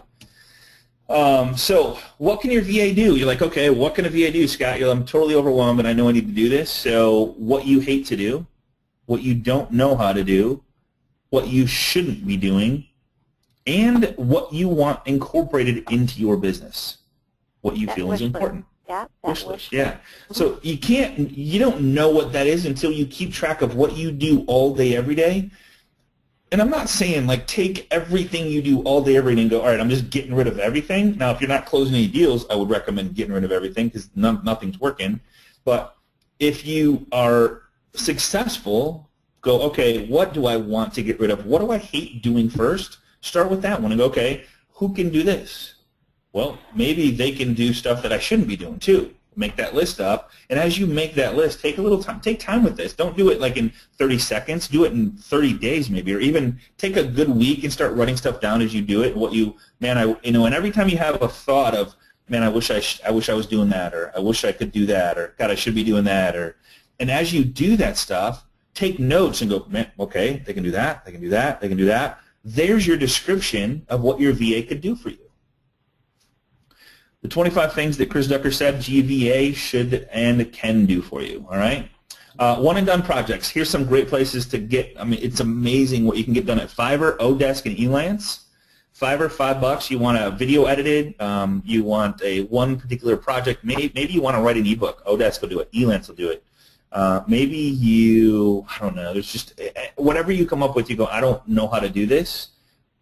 [SPEAKER 1] So what can your VA do? You're like, okay, what can a VA do, Scott? I'm totally overwhelmed and I know I need to do this. So what you hate to do, what you don't know how to do, what you shouldn't be doing, and what you want incorporated into your business, what you feel is important.
[SPEAKER 2] Yeah,
[SPEAKER 1] wish list. Yeah. So you don't know what that is until you keep track of what you do all day, every day. And I'm not saying like take everything you do all day, every day and go, all right, I'm just getting rid of everything. Now, if you're not closing any deals, I would recommend getting rid of everything because nothing's working. But if you are successful, go, okay, what do I want to get rid of? What do I hate doing first? Start with that one and go, okay, who can do this? Well, maybe they can do stuff that I shouldn't be doing too. Make that list up, and as you make that list, take a little time. Take time with this. Don't do it like in 30 seconds. Do it in 30 days maybe, or even take a good week and start writing stuff down as you do it. And every time you have a thought of, man, I wish I was doing that, or I wish I could do that, or God, I should be doing that, and as you do that stuff, take notes and go, man, okay, they can do that, they can do that, they can do that. There's your description of what your VA could do for you. The 25 things that Chris Ducker said GVA should and can do for you, all right? One and done projects. Here's some great places to get, I mean, it's amazing what you can get done at Fiverr, Odesk, and Elance. Fiverr, $5. You want a video edited. You want one particular project. Maybe you want to write an ebook. Odesk will do it. Elance will do it. Maybe I don't know, there's just, whatever you come up with, you go, I don't know how to do this.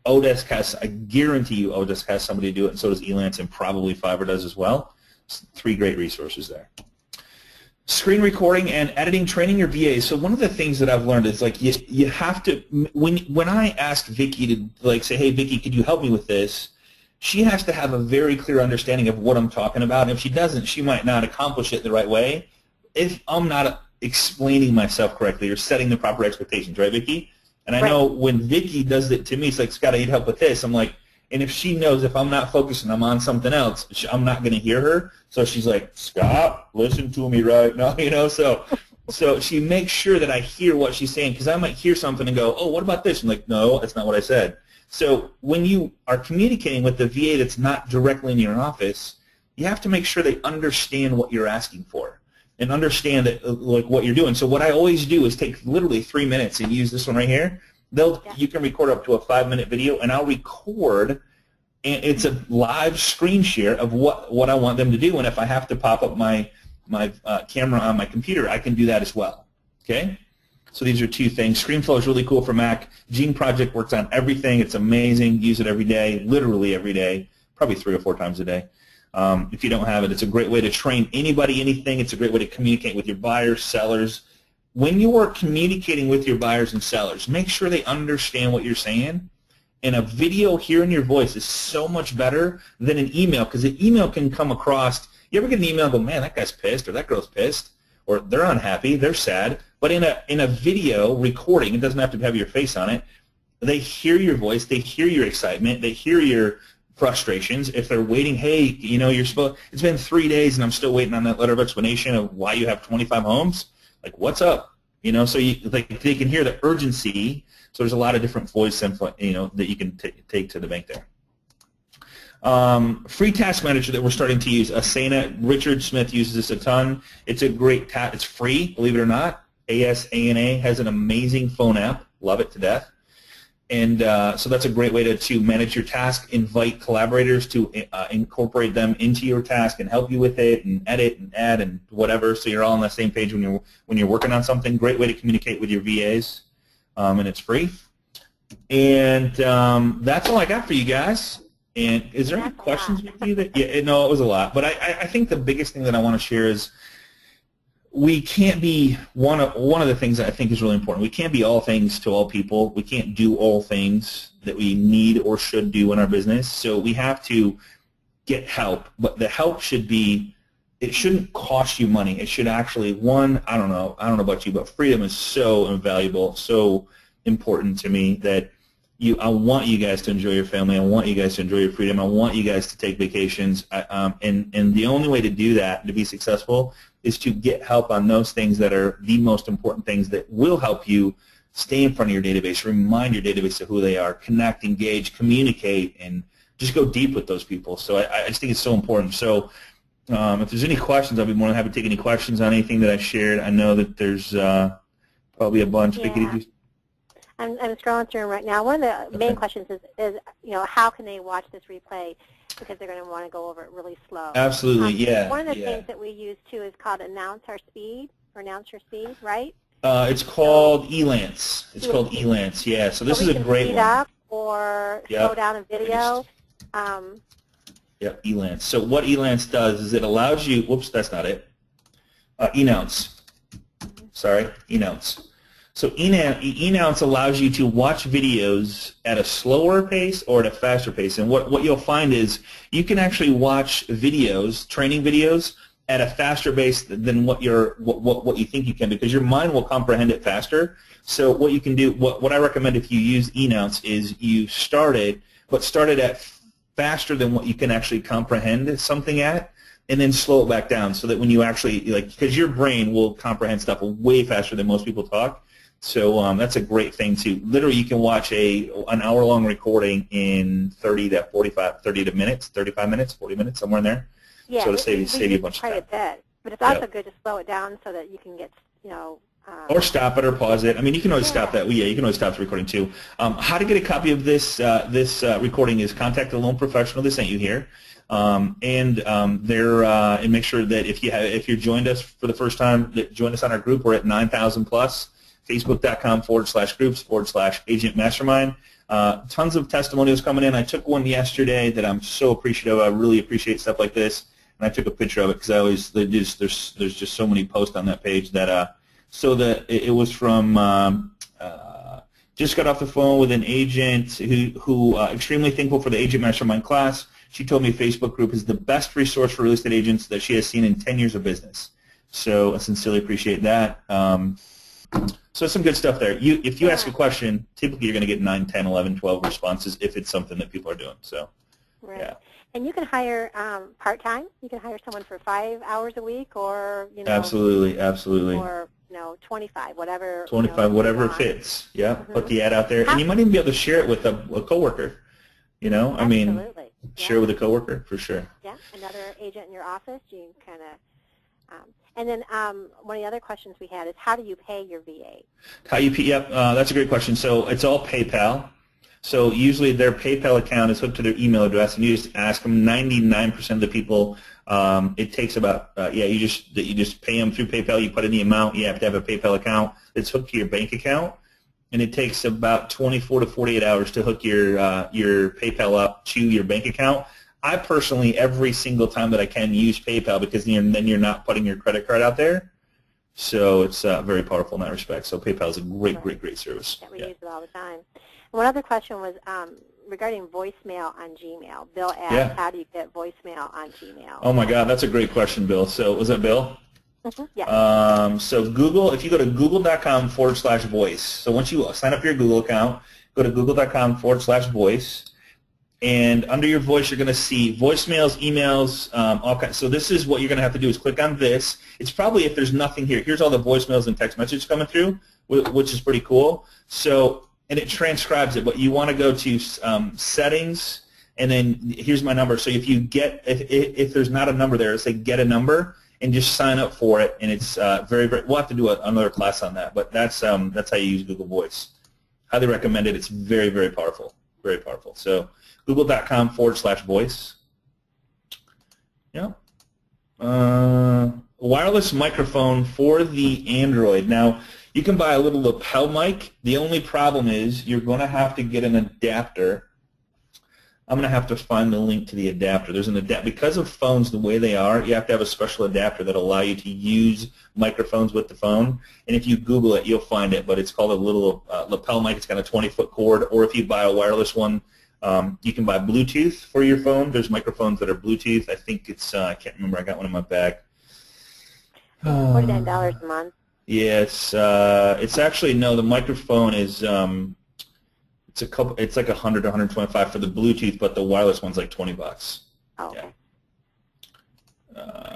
[SPEAKER 1] Odesk has, I guarantee you Odesk has somebody do it, and so does Elance, and probably Fiverr does as well. 3 great resources there. Screen recording and editing, training your VAs. So one of the things that I've learned is like you have to, when I ask Vicki to like say, hey Vicki, could you help me with this? She has to have a very clear understanding of what I'm talking about, and if she doesn't, she might not accomplish it the right way if I'm not explaining myself correctly or setting the proper expectations, right, Vicki? And I know when Vicki does it to me, it's like, Scott, I need help with this. I'm like, and if she knows if I'm not focusing, I'm on something else, I'm not going to hear her. So she's like, Scott, listen to me right now, you know. So she makes sure that I hear what she's saying, because I might hear something and go, oh, what about this? I'm like, no, that's not what I said. So when you are communicating with the VA that's not directly in your office, you have to make sure they understand what you're asking for and understand that, like, what you're doing. So what I always do is take literally 3 minutes and use this one right here. You can record up to a 5-minute video, and I'll record, and it's a live screen share of what I want them to do. And if I have to pop up my camera on my computer, I can do that as well. Okay? So these are 2 things. ScreenFlow is really cool for Mac. Gene Project works on everything. It's amazing. Use it every day, literally every day, probably 3 or 4 times a day. If you don't have it, it's a great way to train anybody, anything. It's a great way to communicate with your buyers, sellers. When you are communicating with your buyers and sellers, make sure they understand what you're saying. And a video hearing your voice is so much better than an email, because an email can come across. You ever get an email and go, man, that guy's pissed, or that girl's pissed, or they're unhappy, they're sad. But in a video recording, it doesn't have to have your face on it. They hear your voice, they hear your excitement, they hear your frustrations. If they're waiting, hey, you know, it's been 3 days and I'm still waiting on that letter of explanation of why you have 25 homes. Like, what's up? You know, so they can hear the urgency. So there's a lot of different voice info, you know, that you can take to the bank there. Free task manager that we're starting to use. Asana, Richard Smith uses this a ton. It's a great it's free, believe it or not. Asana has an amazing phone app. Love it to death. And so that's a great way to manage your task, invite collaborators to incorporate them into your task and help you with it and edit and add and whatever, so you're all on the same page when you're working on something. Great way to communicate with your VAs, and it's free. And that's all I got for you guys. And is there any questions with you? Yeah, no, it was a lot. But I think the biggest thing that I want to share is we can't be one of the things that I think is really important. We can't be all things to all people. We can't do all things that we need or should do in our business. So we have to get help. But the help should be, it shouldn't cost you money. It should actually, I don't know about you, but freedom is so invaluable, so important to me that I want you guys to enjoy your family. I want you guys to enjoy your freedom. I want you guys to take vacations. And the only way to do that, to be successful, is to get help on those things that are the most important things that will help you stay in front of your database, remind your database of who they are, connect, engage, communicate, and just go deep with those people. So I just think it's so important. So if there's any questions, I'll be more than happy to take any questions on anything that I shared. I know that there's probably a bunch.
[SPEAKER 2] Yeah. I'm scrolling through them right now. One of the main questions is, you know, how can they watch this replay? Because they're going to want to go over it really slow.
[SPEAKER 1] Absolutely, yeah.
[SPEAKER 2] One of the things that we use, too, is called Announce Your Speed, right?
[SPEAKER 1] It's called Elance. It's called Elance, yeah. So this is a great one.
[SPEAKER 2] Speed up or slow down a video.
[SPEAKER 1] Yep, Elance. So what Elance does is it allows you, whoops, that's not it. Enounce. Sorry, Enounce. So Enounce allows you to watch videos at a slower pace or at a faster pace. And what you'll find is you can actually watch videos, training videos, at a faster pace than what you think you can, because your mind will comprehend it faster. So what you can do, what I recommend if you use Enounce is you start it at faster than what you can actually comprehend something at, and then slow it back down so that when you actually, because your brain will comprehend stuff way faster than most people talk. So that's a great thing too. Literally, you can watch an hour-long recording in 35 minutes, 40 minutes, somewhere in there.
[SPEAKER 2] Yeah,
[SPEAKER 1] so to save you a bunch of time.
[SPEAKER 2] But it's also good to slow it down so that you can get, you know.
[SPEAKER 1] Or stop it or pause it. I mean, you can always stop that. Yeah, you can always stop the recording too. How to get a copy of this recording is contact the loan professional that sent you here, and make sure that if you joined us for the first time, that join us on our group. We're at 9,000 plus. Facebook.com/groups/Agent Mastermind. Tons of testimonials coming in. I took one yesterday that I'm so appreciative of. I really appreciate stuff like this, and I took a picture of it because there's just so many posts on that page that it was from just got off the phone with an agent who extremely thankful for the Agent Mastermind class. She told me Facebook group is the best resource for real estate agents that she has seen in 10 years of business. So I sincerely appreciate that. So some good stuff there. If you ask a question, typically you're going to get 9, 10, 11, 12 responses if it's something that people are doing. So,
[SPEAKER 2] right.
[SPEAKER 1] Yeah.
[SPEAKER 2] And you can hire part-time. You can hire someone for 5 hours a week, or
[SPEAKER 1] absolutely,
[SPEAKER 2] or 25, whatever.
[SPEAKER 1] 25, whatever fits. Yeah. Put the ad out there, and you might even be able to share it with a coworker. I mean, Share with a coworker, for sure.
[SPEAKER 2] Yeah, another agent in your office. You can kind of, and then one of the other questions we had is how do you pay your VA?
[SPEAKER 1] How you pay? Yep, that's a great question. So it's all PayPal. So usually their PayPal account is hooked to their email address, and you just ask them. 99% of the people, it takes about you just pay them through PayPal. You put in the amount. You have to have a PayPal account that's hooked to your bank account, and it takes about 24 to 48 hours to hook your PayPal up to your bank account. I personally, every single time that I can, use PayPal because then you're not putting your credit card out there. So it's very powerful in that respect. So PayPal is a great service.
[SPEAKER 2] Yeah, we use it all the time. And one other question was regarding voicemail on Gmail. Bill asked, how do you get voicemail on Gmail?
[SPEAKER 1] Oh, my God, that's a great question, Bill. So was that Bill?
[SPEAKER 2] Yeah.
[SPEAKER 1] So Google, if you go to google.com/voice, so once you sign up for your Google account, go to google.com/voice. And under your voice, you're going to see voicemails, emails, all kinds. So this is what you're going to have to do is click on this. It's probably if there's nothing here. Here's all the voicemails and text messages coming through, which is pretty cool. So, and it transcribes it. But you want to go to settings, and then here's my number. So if you get, if there's not a number there, say get a number, and just sign up for it. And it's very. We'll have to do another class on that. But that's how you use Google Voice. Highly recommend it. It's very powerful. Very powerful. So google.com/voice. Yeah. Wireless microphone for the Android. Now, you can buy a little lapel mic. The only problem is you're going to have to get an adapter. I'm going to have to find the link to the adapter. There's an adapter. Because of phones the way they are, you have to have a special adapter that allow you to use microphones with the phone. And if you Google it, you'll find it. But it's called a little lapel mic. It's got a 20-foot cord. Or if you buy a wireless one, you can buy Bluetooth for your phone. There's microphones that are Bluetooth. I think it's, I can't remember. I got one in my bag.
[SPEAKER 2] $49 a month.
[SPEAKER 1] Yeah, it's actually, no, the microphone is, it's like 100 to 125 for the Bluetooth, but the wireless one's like $20.
[SPEAKER 2] Oh, okay.
[SPEAKER 1] Yeah.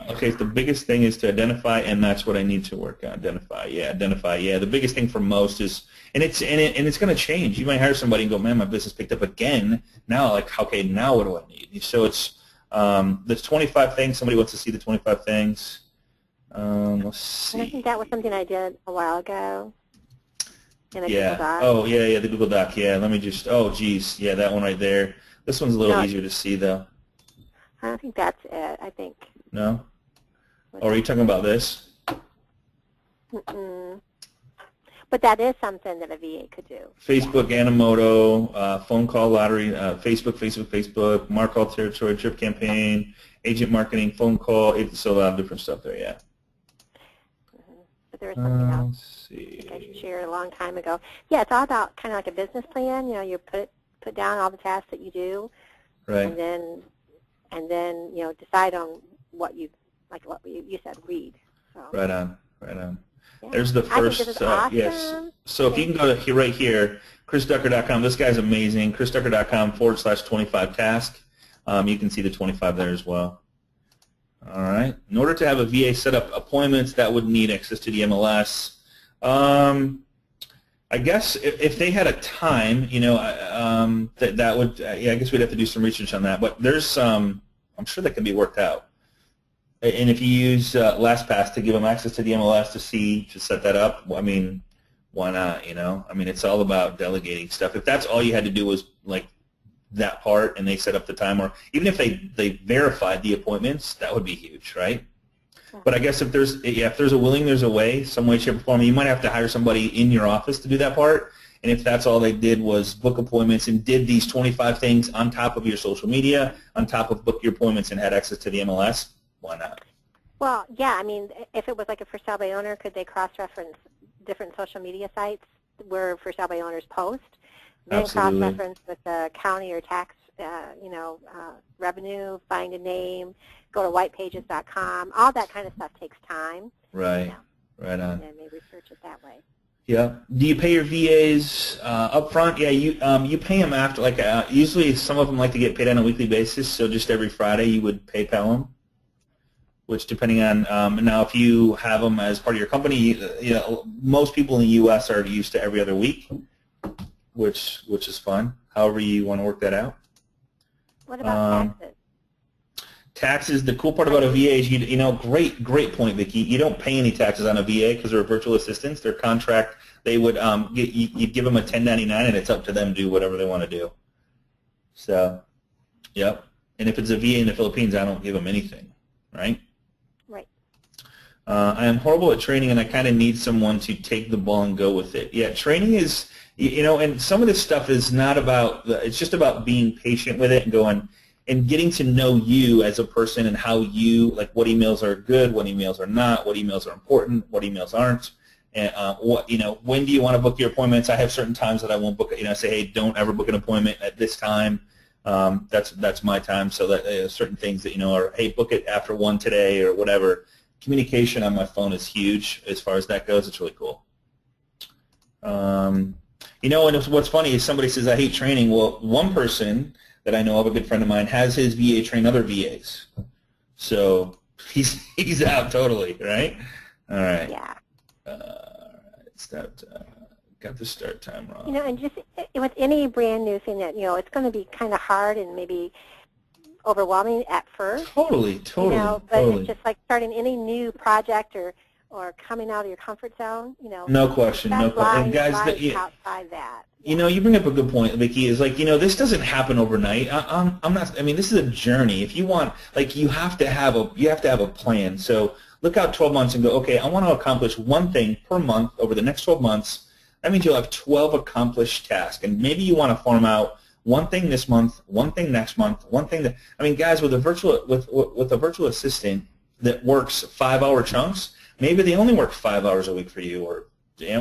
[SPEAKER 1] Okay, so the biggest thing is to identify, and that's what I need to work on. Identify. Yeah, the biggest thing for most is, and it's going to change. You might hire somebody and go, man, my business picked up again. Now, like, okay, now what do I need? So it's there's 25 things. Somebody wants to see the 25 things. Let's see.
[SPEAKER 2] And I think that was something I did a while ago. In Google Doc.
[SPEAKER 1] Oh, yeah, the Google Doc. Yeah, let me just, oh, geez. Yeah, that one right there. This one's a little easier to see, though.
[SPEAKER 2] I don't think that's it, I think.
[SPEAKER 1] No? Oh, are you talking about this?
[SPEAKER 2] Mm-mm. But that is something that a VA could do.
[SPEAKER 1] Facebook, Animoto, phone call lottery, Facebook, mark all territory, trip campaign, agent marketing, phone call, so a lot of different stuff there, yeah.
[SPEAKER 2] But there was something else I shared a long time ago. Yeah, it's all about kind of like a business plan. You know, you put down all the tasks that you do,
[SPEAKER 1] right?
[SPEAKER 2] And then you know, decide on what you said, read. So.
[SPEAKER 1] Right on. Yeah. There's the first.
[SPEAKER 2] I think this is awesome.
[SPEAKER 1] Yes. So if you can go to right here, chrisducker.com. This guy's amazing. chrisducker.com/25 task. You can see the 25 there as well. All right. In order to have a VA set up appointments, that would need access to the MLS. I guess if they had a time, you know, that would, yeah, I guess we'd have to do some research on that. But there's I'm sure that can be worked out. And if you use LastPass to give them access to the MLS to set that up, I mean, why not, you know? I mean, it's all about delegating stuff. If that's all you had to do was, like, that part and they set up the time, or even if they verified the appointments, that would be huge, right? But I guess if there's a willing, there's a way, some way, shape, or form. You might have to hire somebody in your office to do that part. And if that's all they did was book appointments and did these 25 things on top of your social media, on top of book your appointments and had access to the MLS, why not?
[SPEAKER 2] Well, yeah, I mean, if it was like a for sale by owner, could they cross-reference different social media sites where for sale by owners post? Then cross-reference with the county or tax, revenue, find a name, go to whitepages.com. All that kind of stuff takes time.
[SPEAKER 1] Right,
[SPEAKER 2] you know,
[SPEAKER 1] right on.
[SPEAKER 2] And maybe research it that way.
[SPEAKER 1] Yeah. Do you pay your VAs up front? Yeah, you pay them after, like, usually some of them like to get paid on a weekly basis, so just every Friday you would PayPal them, which depending on, now if you have them as part of your company, you know, most people in the U.S. are used to every other week, which is fun. However you want to work that out.
[SPEAKER 2] What about taxes?
[SPEAKER 1] Taxes, the cool part about a VA is, great point, Vicki. You don't pay any taxes on a VA because they're virtual assistants. Their contract, they would you give them a 1099, and it's up to them to do whatever they want to do. So, yep. And if it's a VA in the Philippines, I don't give them anything, right?
[SPEAKER 2] Right.
[SPEAKER 1] I am horrible at training, and I kind of need someone to take the ball and go with it. Yeah, training is, and some of this stuff is not about, it's just about being patient with it and going, and getting to know you as a person and how you, like what emails are good, what emails are not, what emails are important, what emails aren't, and when do you want to book your appointments? I have certain times that I won't book it. I say, hey, don't ever book an appointment at this time. That's my time. So that certain things that are, hey, book it after 1 today or whatever. Communication on my phone is huge as far as that goes. It's really cool. And what's funny is somebody says, I hate training. Well, one person that I know of, a good friend of mine, has his VA train other VAs. So he's out totally, right? All right.
[SPEAKER 2] Yeah.
[SPEAKER 1] Got the start time wrong.
[SPEAKER 2] And just with any brand new thing that, it's going to be kind of hard and maybe overwhelming at first.
[SPEAKER 1] Totally.
[SPEAKER 2] But it's just like starting any new project or coming out of your comfort zone,
[SPEAKER 1] No question. And guys,
[SPEAKER 2] outside that.
[SPEAKER 1] You bring up a good point, Vicki, is like, this doesn't happen overnight. This is a journey. If you want, you have to have a plan. So look out 12 months and go, okay, I want to accomplish one thing per month over the next 12 months. That means you'll have 12 accomplished tasks. And maybe you want to farm out one thing this month, one thing next month, one thing that, guys, with a virtual assistant that works 5-hour chunks, maybe they only work 5 hours a week for you, or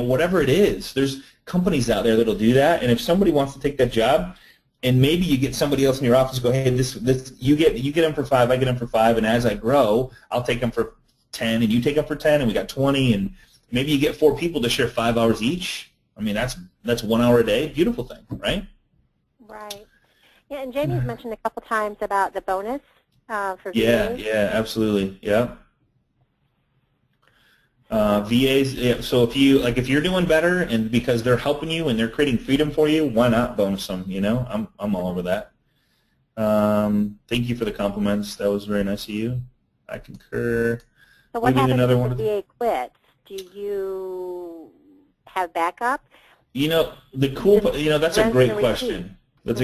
[SPEAKER 1] whatever it is. There's companies out there that'll do that, and if somebody wants to take that job, and maybe you get somebody else in your office go, hey, this you get them for 5, I get them for 5, and as I grow, I'll take them for 10, and you take them for 10, and we got 20, and maybe you get 4 people to share 5 hours each. That's 1 hour a day. Beautiful thing, right?
[SPEAKER 2] Right. Yeah, and Jamie's mentioned a couple times about the bonus for
[SPEAKER 1] VAs. Yeah, absolutely. Yeah. VAs. Yeah, so if you're doing better, and because they're helping you and they're creating freedom for you, why not bonus them? I'm all over that. Thank you for the compliments. That was very nice of you. I concur.
[SPEAKER 2] So what happens if the VA quits? Do you have backup?
[SPEAKER 1] That's a great question. So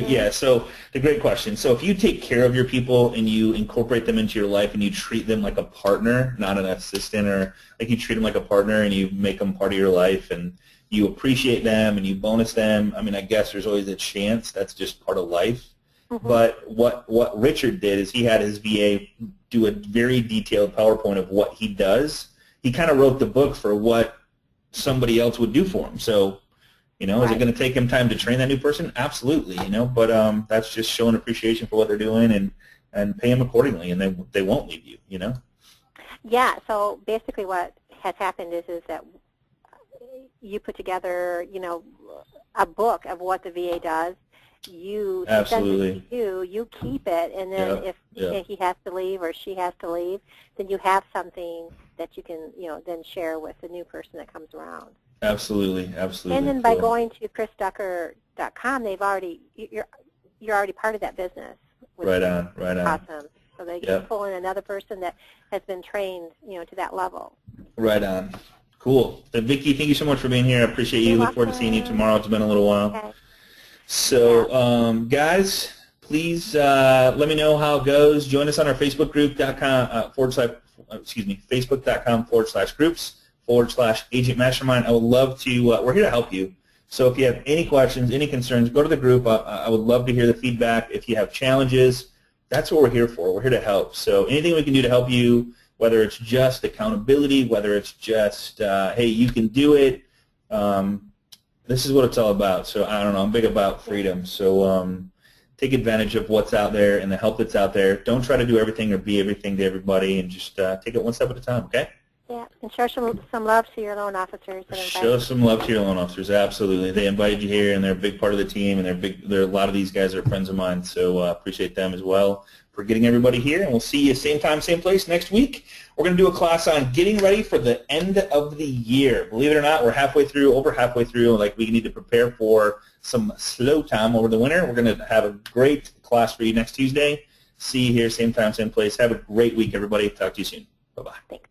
[SPEAKER 1] the great question. So if you take care of your people and you incorporate them into your life and you treat them like a partner, not an assistant, or you treat them like a partner and you make them part of your life and you appreciate them and you bonus them, I guess there's always a chance. That's just part of life. Mm-hmm. But what Richard did is he had his VA do a very detailed PowerPoint of what he does. He kind of wrote the book for what somebody else would do for him. So, is it going to take him time to train that new person? Absolutely, but that's just showing appreciation for what they're doing and pay them accordingly, and they won't leave you,
[SPEAKER 2] Yeah, so basically what has happened is that you put together, a book of what the VA does. You
[SPEAKER 1] Absolutely.
[SPEAKER 2] Send it to you keep it, and then if he has to leave or she has to leave, then you have something that you can, then share with the new person that comes around.
[SPEAKER 1] Absolutely.
[SPEAKER 2] And then by going to chrisducker.com, you're already part of that business.
[SPEAKER 1] Right on.
[SPEAKER 2] Awesome. So they can pull in another person that has been trained, to that level.
[SPEAKER 1] Right on. Cool. Vicki, thank you so much for being here. I appreciate you. Look forward to seeing you tomorrow. It's been a little while.
[SPEAKER 2] Okay.
[SPEAKER 1] So, guys, please let me know how it goes. Join us on our Facebook group.com Facebook.com/groups/Agent Mastermind. I would love to. We're here to help you. So if you have any questions, any concerns, go to the group. I would love to hear the feedback. If you have challenges, that's what we're here for. We're here to help. So anything we can do to help you, whether it's just accountability, whether it's just, hey, you can do it. This is what it's all about. So I don't know. I'm big about freedom. So take advantage of what's out there and the help that's out there. Don't try to do everything or be everything to everybody, and just take it one step at a time, okay?
[SPEAKER 2] Yeah, and show some love to your loan officers.
[SPEAKER 1] Show some love to your loan officers, absolutely. They invited you here, and they're a big part of the team, and a lot of these guys are friends of mine, so appreciate them as well. for getting everybody here, and we'll see you same time, same place next week. We're going to do a class on getting ready for the end of the year. Believe it or not, we're over halfway through, like we need to prepare for some slow time over the winter. We're going to have a great class for you next Tuesday. See you here, same time, same place. Have a great week, everybody. Talk to you soon. Bye-bye.
[SPEAKER 2] Thanks.